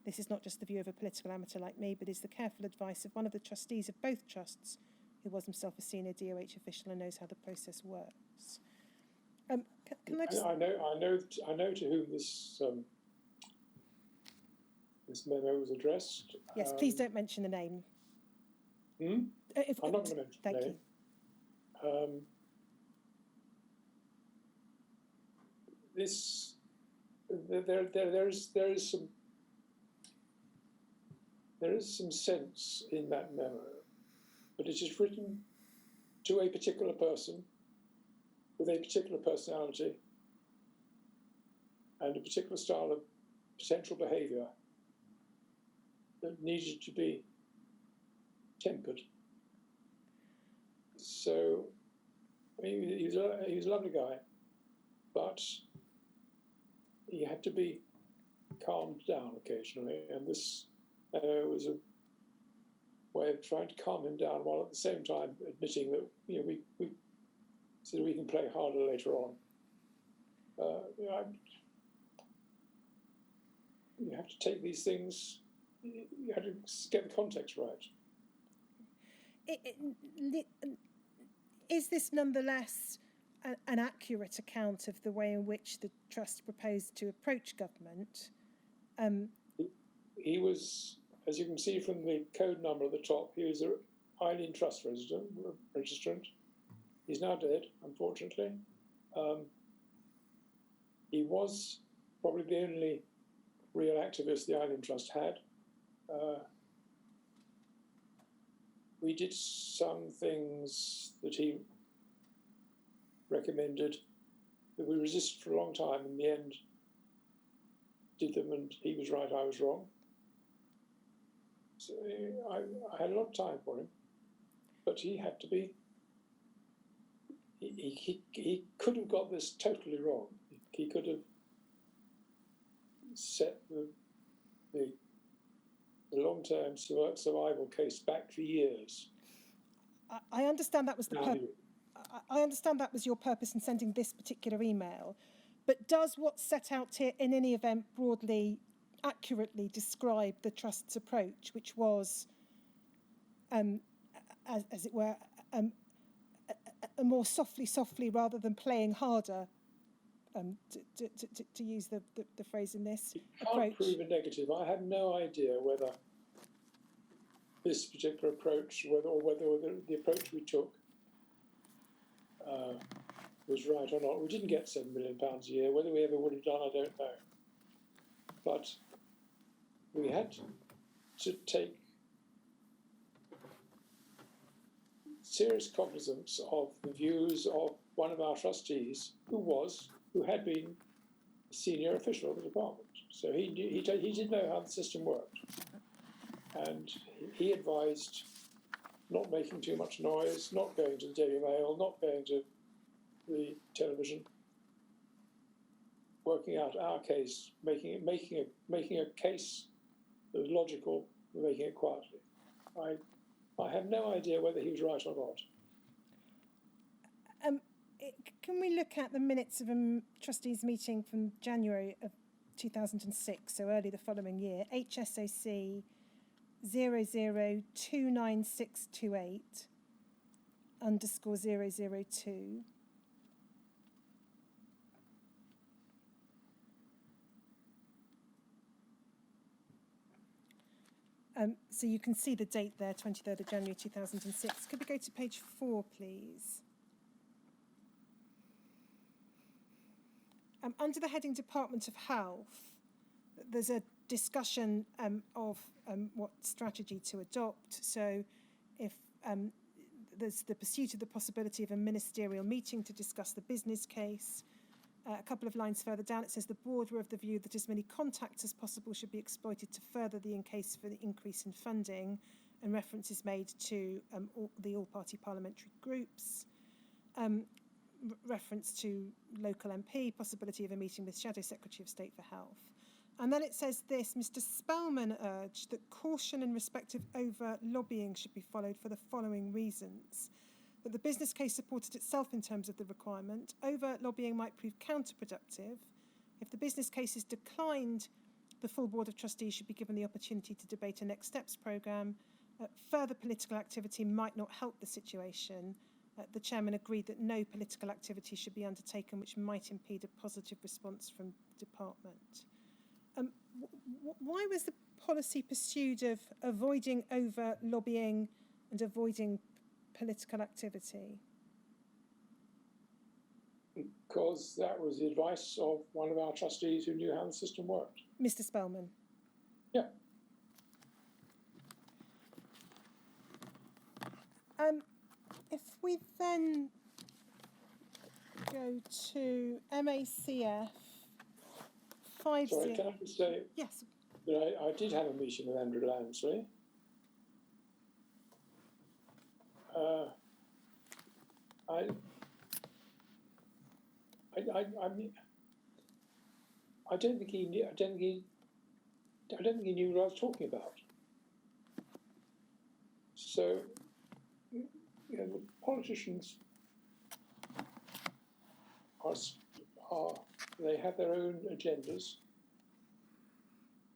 This is not just the view of a political amateur like me, but is the careful advice of one of the trustees of both trusts, who was himself a senior DOH official and knows how the process works. Can I just... I know to whom this memo was addressed. Yes, please don't mention the name. I'm not going to mention the name. Thank you. There is some sense in that memo, but it is written to a particular person with a particular personality and a particular style of potential behaviour that needed to be tempered. So, I mean, he was a lovely guy, but he had to be calmed down occasionally, and this was a way of trying to calm him down while at the same time admitting that we so that we can play harder later on. You have to take these things. You have to get the context right. Is this nonetheless an accurate account of the way in which the Trust proposed to approach government? He was, as you can see from the code number at the top, he was an Eileen Trust registrant. He's now dead, unfortunately. He was probably the only real activist the Eileen Trust had. We did some things that he recommended that we resisted for a long time. In the end, did them, and he was right, I was wrong. So I had a lot of time for him, but he had to be. He could have got this totally wrong. He could have set the long-term survival case back for years. I understand that was I understand that was your purpose in sending this particular email, but does what's set out here in any event broadly, accurately describe the Trust's approach, which was, as it were, a more softly rather than playing harder, to use the phrase in this approach? Can't prove a negative. I have no idea whether this particular approach, whether the approach we took was right or not. We didn't get £7 million a year. Whether we ever would have done, I don't know. But we had to take serious cognizance of the views of one of our trustees, who had been a senior official of the department. So he did know how the system worked, and he advised not making too much noise, not going to the Daily Mail, not going to the television, working out our case, making a case that was logical, and making it quietly. I have no idea whether he was right or not. Can we look at the minutes of a trustees meeting from January of 2006, so early the following year, HSOC 002968_002. So you can see the date there, 23rd of January 2006. Could we go to page 4, please? Under the heading Department of Health, there's a discussion of what strategy to adopt. So if there's the pursuit of the possibility of a ministerial meeting to discuss the business case. A couple of lines further down, it says the board were of the view that as many contacts as possible should be exploited to further the case for the increase in funding, and reference is made to the all-party parliamentary groups. Reference to local MP, possibility of a meeting with Shadow Secretary of State for Health. And then it says this: Mr. Spellman urged that caution in respect of overt lobbying should be followed for the following reasons. That the business case supported itself in terms of the requirement. Overt lobbying might prove counterproductive. If the business case is declined, the full Board of Trustees should be given the opportunity to debate a next steps programme. Further political activity might not help the situation. The chairman agreed that no political activity should be undertaken which might impede a positive response from the department. Why was the policy pursued of avoiding overt lobbying and avoiding political activity? Because that was the advice of one of our trustees who knew how the system worked. Mr. Spellman? Yeah. If we then go to MACF 5 Sorry, can I just say Yes. that I did have a meeting with Andrew Lansley. I mean, I don't think he knew what I was talking about. So, the politicians they have their own agendas.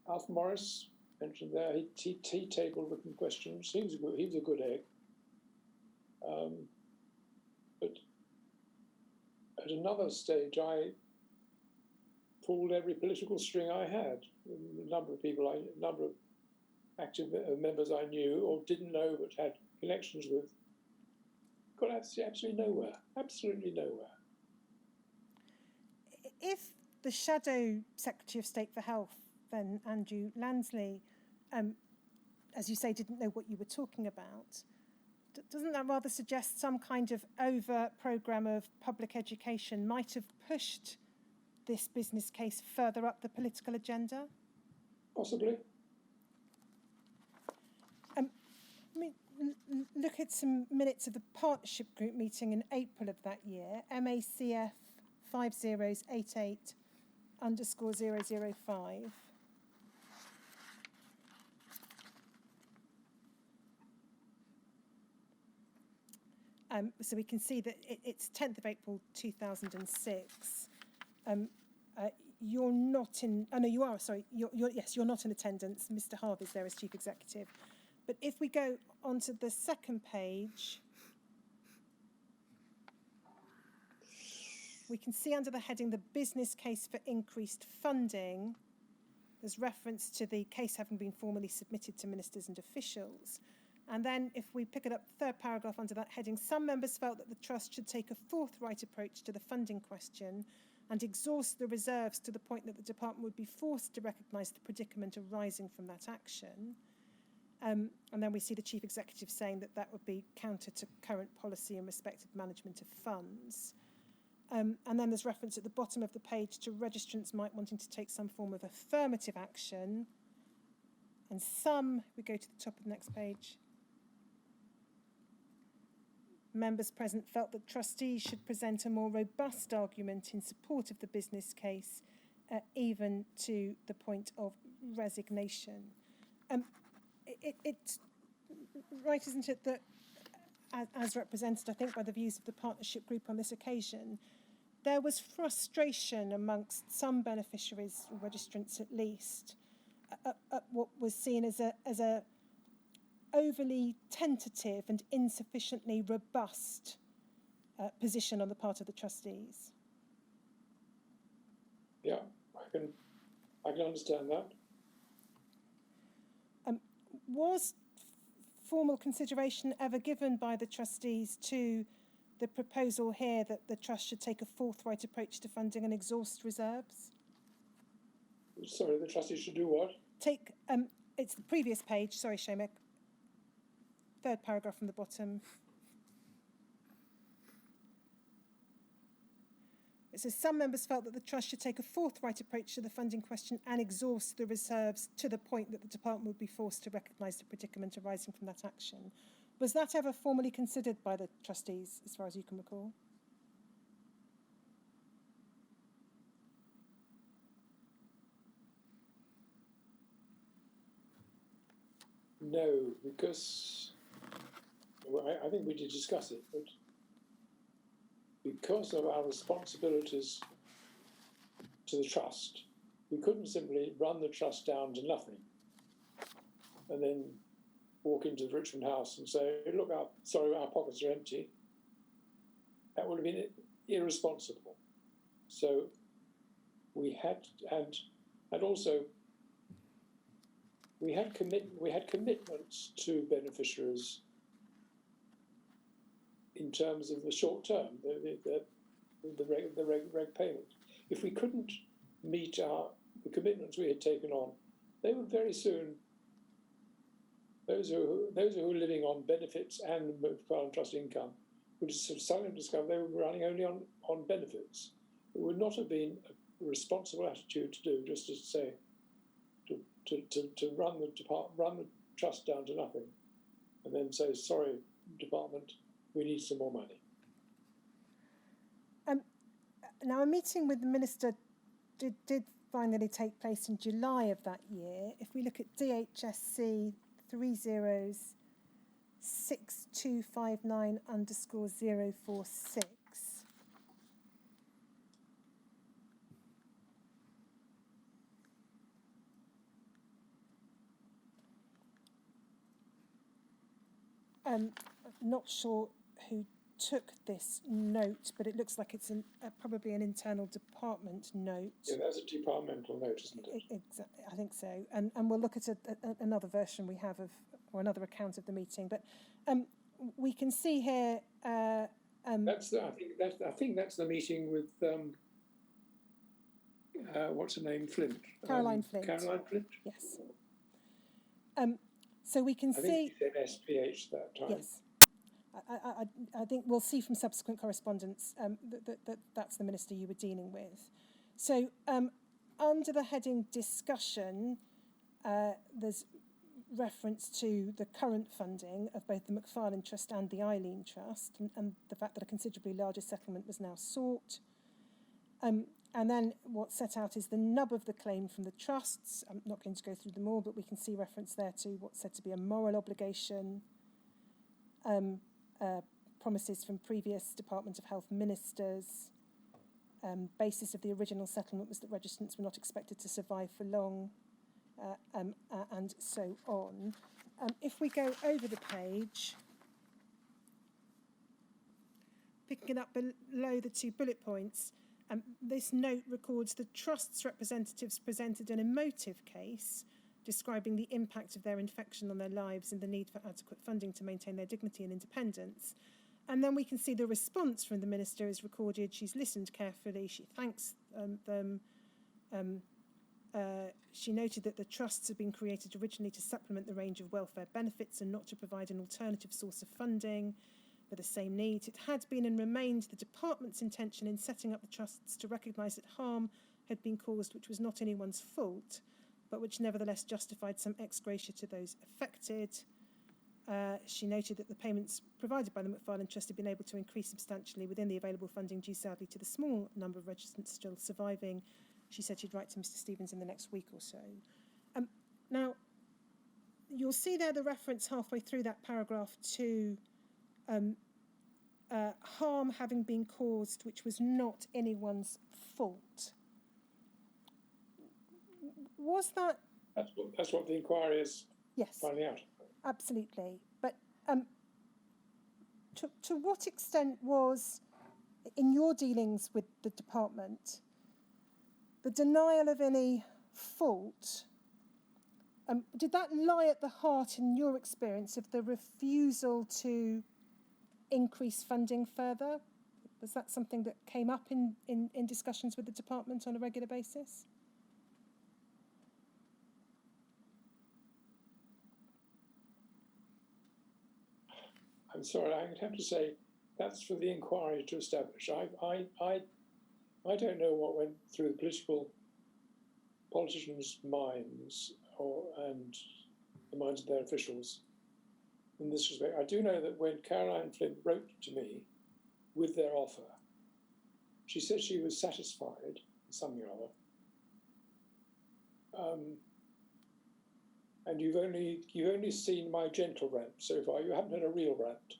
Alf Morris mentioned there he tabled written questions. He was a good egg. But at another stage, I pulled every political string I had. A number of active members I knew or didn't know but had connections with, got absolutely nowhere. Absolutely nowhere. If the Shadow Secretary of State for Health, then Andrew Lansley, as you say, didn't know what you were talking about, doesn't that rather suggest some kind of overt programme of public education might have pushed this business case further up the political agenda? Possibly. Look at some minutes of the partnership group meeting in April of that year, MACF 5088_005. So we can see that it's 10th of April 2006. You're not in. Oh no, you are. Sorry. You're not in attendance. Mr. Harvey's there as chief executive. But if we go onto the second page, we can see under the heading "The Business Case for Increased Funding." There's reference to the case having been formally submitted to ministers and officials. And then if we pick it up, third paragraph under that heading, some members felt that the Trust should take a forthright approach to the funding question and exhaust the reserves to the point that the department would be forced to recognise the predicament arising from that action. And then we see the chief executive saying that that would be counter to current policy in respect of management of funds. And then there's reference at the bottom of the page to registrants might wanting to take some form of affirmative action. And some, we go to the top of the next page, members present felt that trustees should present a more robust argument in support of the business case, even to the point of resignation. It's right, isn't it, that as represented, I think, by the views of the partnership group on this occasion, there was frustration amongst some beneficiaries, or registrants at least, at what was seen as a overly tentative and insufficiently robust position on the part of the trustees. Yeah, I can understand that. Was formal consideration ever given by the trustees to the proposal here that the Trust should take a forthright approach to funding and exhaust reserves? Sorry, the trustees should do what? It's the previous page, sorry, Seamus. Third paragraph from the bottom. It says, some members felt that the Trust should take a forthright approach to the funding question and exhaust the reserves to the point that the department would be forced to recognise the predicament arising from that action. Was that ever formally considered by the trustees, as far as you can recall? No, because I think we did discuss it, but because of our responsibilities to the Trust, we couldn't simply run the Trust down to nothing and then walk into the Richmond House and say, look, our pockets are empty. That would have been irresponsible. So we had, and also we had commitments to beneficiaries in terms of the short term, the reg payment. If we couldn't meet the commitments we had taken on, they would very soon, those who were living on benefits and trust income, would suddenly discover they were running only on benefits. It would not have been responsible attitude to do, just to say, to run the trust down to nothing, and then say, sorry, department, we need some more money. Now, a meeting with the Minister did finally take place in July of that year. If we look at DHSC 306259_046, I'm not sure who took this note, but it looks like it's probably an internal department note. Yeah, that's a departmental note, isn't it? Exactly, I think so. And we'll look at another version we have or another account of the meeting. But we can see here. I think that's the meeting with what's her name, Flint. Caroline Flint. Caroline Flint. Yes. So we can see. I think she said SPH that time. Yes. I think we'll see from subsequent correspondence that's the minister you were dealing with. So under the heading discussion, there's reference to the current funding of both the McFarlane Trust and the Eileen Trust, and the fact that a considerably larger settlement was now sought. And then what's set out is the nub of the claim from the trusts. I'm not going to go through them all, but we can see reference there to what's said to be a moral obligation, promises from previous Department of Health ministers. Basis of the original settlement was that registrants were not expected to survive for long, and so on. If we go over the page, picking it up below the 2 bullet points, this note records the Trust's representatives presented an emotive case describing the impact of their infection on their lives and the need for adequate funding to maintain their dignity and independence. And then we can see the response from the Minister is recorded. She's listened carefully. She thanks them. She noted that the trusts had been created originally to supplement the range of welfare benefits and not to provide an alternative source of funding for the same needs. It had been and remained the department's intention in setting up the trusts to recognise that harm had been caused which was not anyone's fault, but which nevertheless justified some ex gratia to those affected. She noted that the payments provided by the McFarlane Trust had been able to increase substantially within the available funding due sadly to the small number of registrants still surviving. She said she'd write to Mr Stevens in the next week or so. Now, you'll see there the reference halfway through that paragraph to harm having been caused which was not anyone's fault. Was that... That's what the inquiry is finding out. Absolutely. But to what extent was, in your dealings with the department, the denial of any fault, did that lie at the heart, in your experience, of the refusal to increase funding further? Was that something that came up in discussions with the department on a regular basis? I'm sorry, I would have to say that's for the inquiry to establish. I don't know what went through the politicians' minds and the minds of their officials in this respect. I do know that when Caroline Flint wrote to me with their offer, she said she was satisfied, something or other. And you've only seen my gentle rant so far. You haven't had a real rant.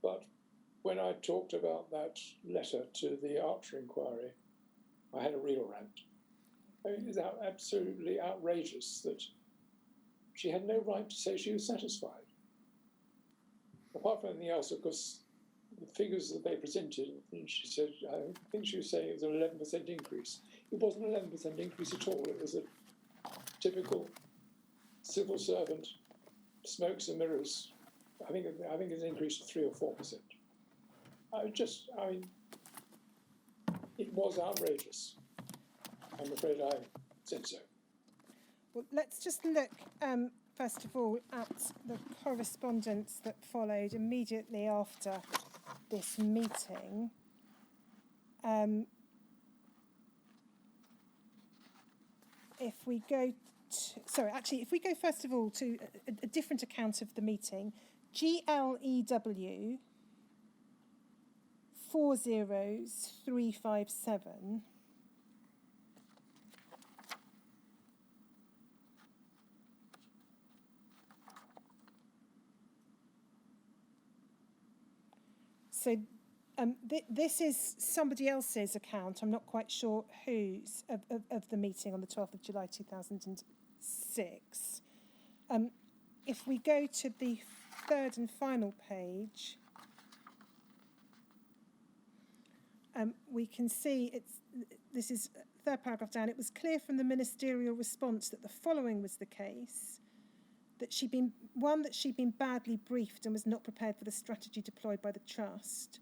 But when I talked about that letter to the Archer inquiry, I had a real rant. I mean, it's absolutely outrageous that she had no right to say she was satisfied. Apart from anything else, of course, the figures that they presented, and she said, I think she was saying it was an 11% increase. It wasn't an 11% increase at all. It was a typical civil servant, smokes and mirrors. I think it's increased to 3 or 4%. It was outrageous. I'm afraid I said so. Well, let's just look, first of all, at the correspondence that followed immediately after this meeting. if we go if we go first of all to a different account of the meeting, GLEW 40357. So this is somebody else's account. I'm not quite sure whose of the meeting on the 12th of July 2006. If we go to the third and final page, we can see this is third paragraph down. It was clear from the ministerial response that the following was the case: that she'd been badly briefed and was not prepared for the strategy deployed by the trust.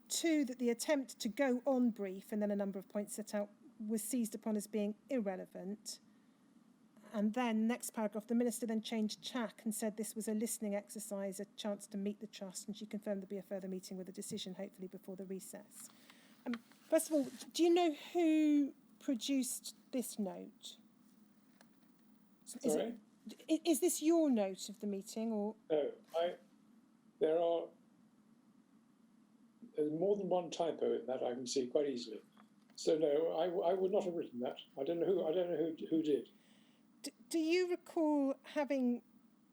Two, that the attempt to go on brief and then a number of points set out was seized upon as being irrelevant. And then, next paragraph, the minister then changed tack and said this was a listening exercise, a chance to meet the trust, and she confirmed there'd be a further meeting with a decision, hopefully before the recess. First of all, do you know who produced this note? Sorry? Is this your note of the meeting, or? No, there's more than one typo in that, I can see quite easily. So no, I would not have written that. I don't know who did. Do you recall having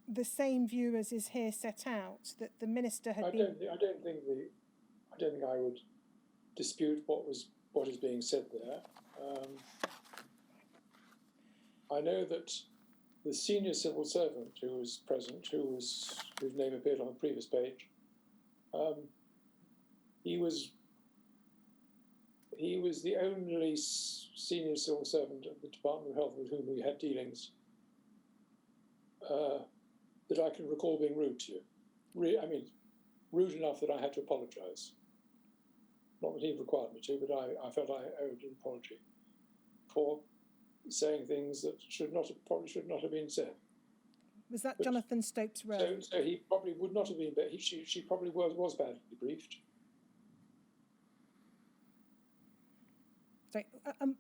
the same view as is here set out, that the minister had been? I don't think I would dispute what is being said there. I know that the senior civil servant who was present, whose name appeared on the previous page, he was the only senior civil servant at the Department of Health with whom we had dealings that I can recall being rude to you. Rude enough that I had to apologise. Not that he required me to, but I felt I owed an apology for saying things that probably should not have been said. Was that Jonathan Stopes Rowe? So he probably would not have been, but she probably was badly briefed. Sorry,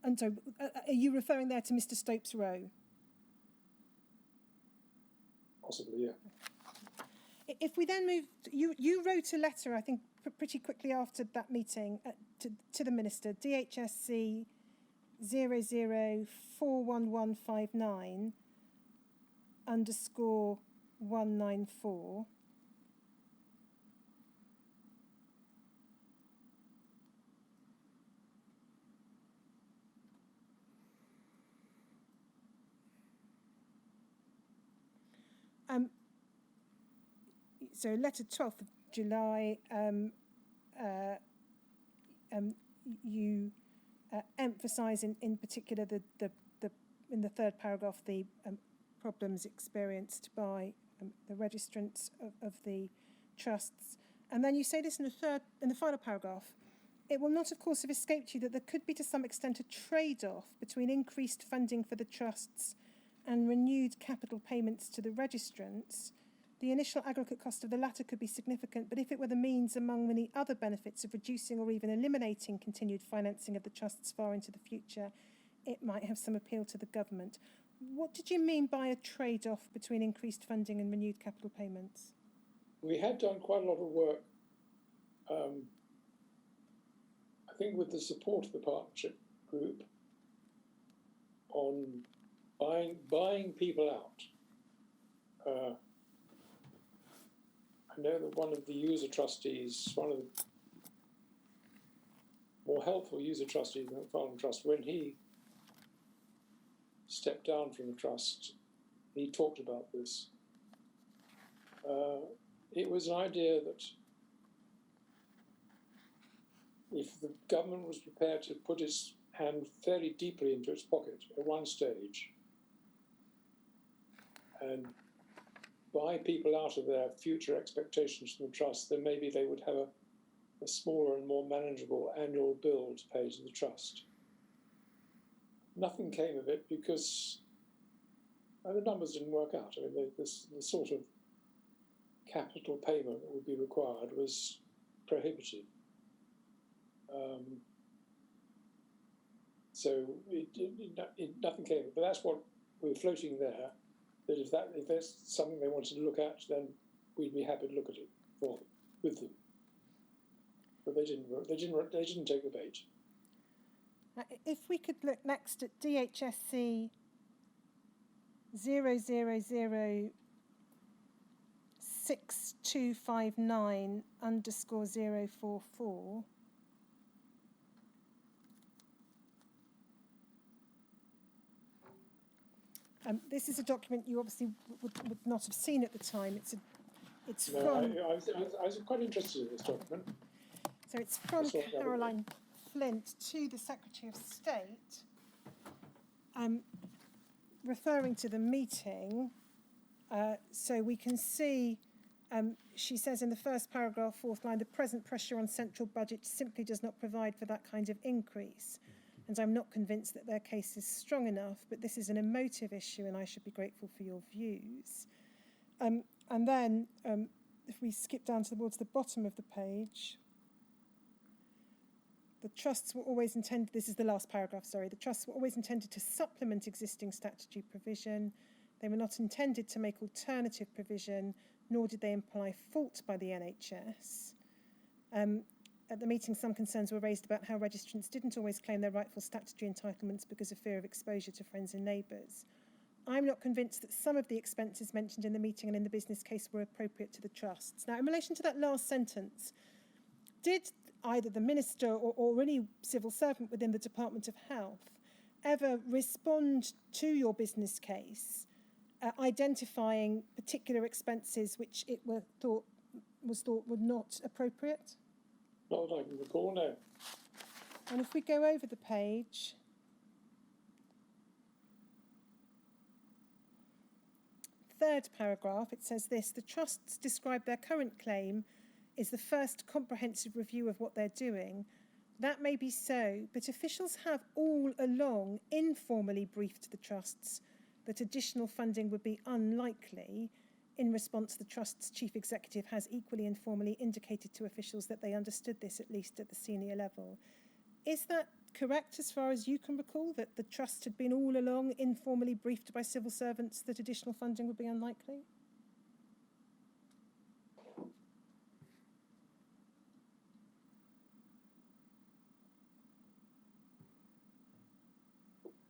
and so are you referring there to Mr. Stopes Rowe? Possibly, yeah. If we then move, you wrote a letter, I think, pretty quickly after that meeting to the minister, DHSC 00411159 _194. So letter 12th of July, you emphasise in particular the in the third paragraph the problems experienced by the registrants of the trusts, and then you say this in the final paragraph. It will not, of course, have escaped you that there could be to some extent a trade-off between increased funding for the trusts and renewed capital payments to the registrants. The initial aggregate cost of the latter could be significant, but if it were the means among many other benefits of reducing or even eliminating continued financing of the trusts far into the future, it might have some appeal to the government. What did you mean by a trade-off between increased funding and renewed capital payments? We had done quite a lot of work, I think with the support of the partnership group, on buying people out. I know that one of the user trustees, one of the more helpful user trustees in the Farnham Trust, when he stepped down from the trust, he talked about this. It was an idea that if the government was prepared to put its hand fairly deeply into its pocket at one stage and buy people out of their future expectations from the trust, then maybe they would have a smaller and more manageable annual bill to pay to the trust. Nothing came of it because the numbers didn't work out. I mean, the sort of capital payment that would be required was prohibitive. So nothing came. But that's what we're floating there. That if there's something they wanted to look at, then we'd be happy to look at it with them. But they didn't take the bait. If we could look next at DHSC 0006259_044. This is a document you obviously would not have seen at the time. I was quite interested in this document. So it's from Caroline Flint to the Secretary of State, referring to the meeting. So we can see, she says in the first paragraph, fourth line, the present pressure on central budget simply does not provide for that kind of increase. And I'm not convinced that their case is strong enough, but this is an emotive issue and I should be grateful for your views. And then, if we skip down towards the bottom of the page, the trusts were always intended, this is the last paragraph, sorry, the trusts were always intended to supplement existing statutory provision. They were not intended to make alternative provision, nor did they imply fault by the NHS. At the meeting, some concerns were raised about how registrants didn't always claim their rightful statutory entitlements because of fear of exposure to friends and neighbours. I'm not convinced that some of the expenses mentioned in the meeting and in the business case were appropriate to the trusts. Now, in relation to that last sentence, did either the minister or any civil servant within the Department of Health ever respond to your business case, identifying particular expenses which it was thought were not appropriate? Not that I can recall, no. And if we go over the page, third paragraph, it says this: the trusts describe their current claim is the first comprehensive review of what they're doing. That may be so, but officials have all along informally briefed the trusts that additional funding would be unlikely. In response, the Trust's chief executive has equally informally indicated to officials that they understood this, at least at the senior level. Is that correct as far as you can recall, that the Trust had been all along informally briefed by civil servants that additional funding would be unlikely?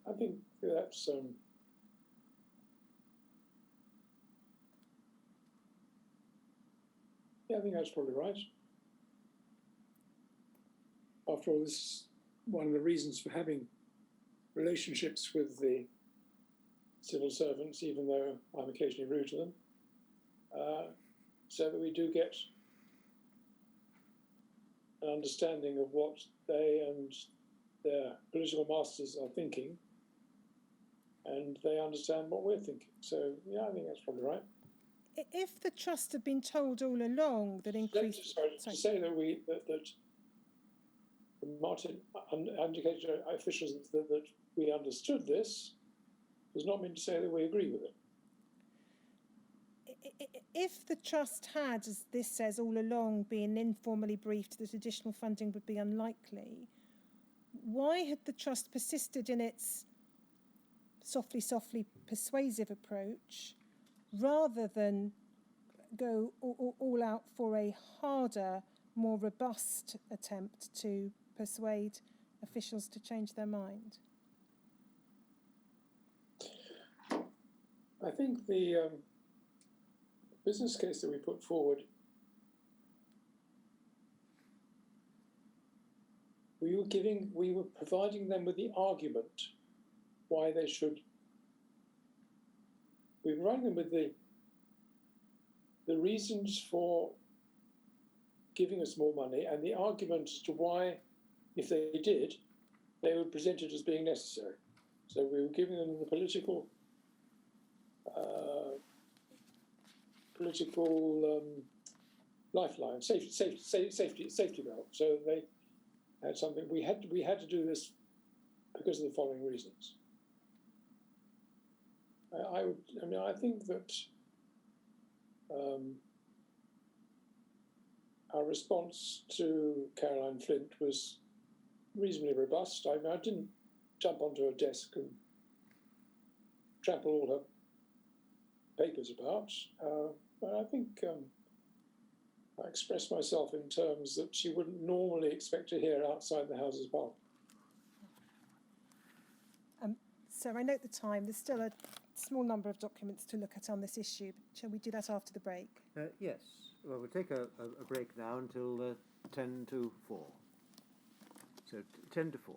I think that's I think that's probably right. After all, this is one of the reasons for having relationships with the civil servants, even though I'm occasionally rude to them, so that we do get an understanding of what they and their political masters are thinking, and they understand what we're thinking. So, yeah, I think that's probably right. If the Trust had been told all along that increased... To say that Martin indicated to officials that we understood this does not mean to say that we agree with it. If the Trust had, as this says all along, been informally briefed that additional funding would be unlikely, why had the Trust persisted in its softly persuasive approach rather than go all out for a harder, more robust attempt to persuade officials to change their mind? I think the business case that we put forward, we were providing them with the argument why they should. We were providing them with the reasons for giving us more money and the argument as to why, if they did, they would present it as being necessary. So we were giving them the political lifeline, safety belt. So they had something. We had to do this because of the following reasons. I think that our response to Caroline Flint was reasonably robust. I didn't jump onto her desk and trample all her papers about. But I think I expressed myself in terms that she wouldn't normally expect to hear outside the Houses of Parliament. So I note the time. There's still a small number of documents to look at on this issue. Shall we do that after the break? Yes. Well, we'll take a break now until 10 to 4. So 10 to 4.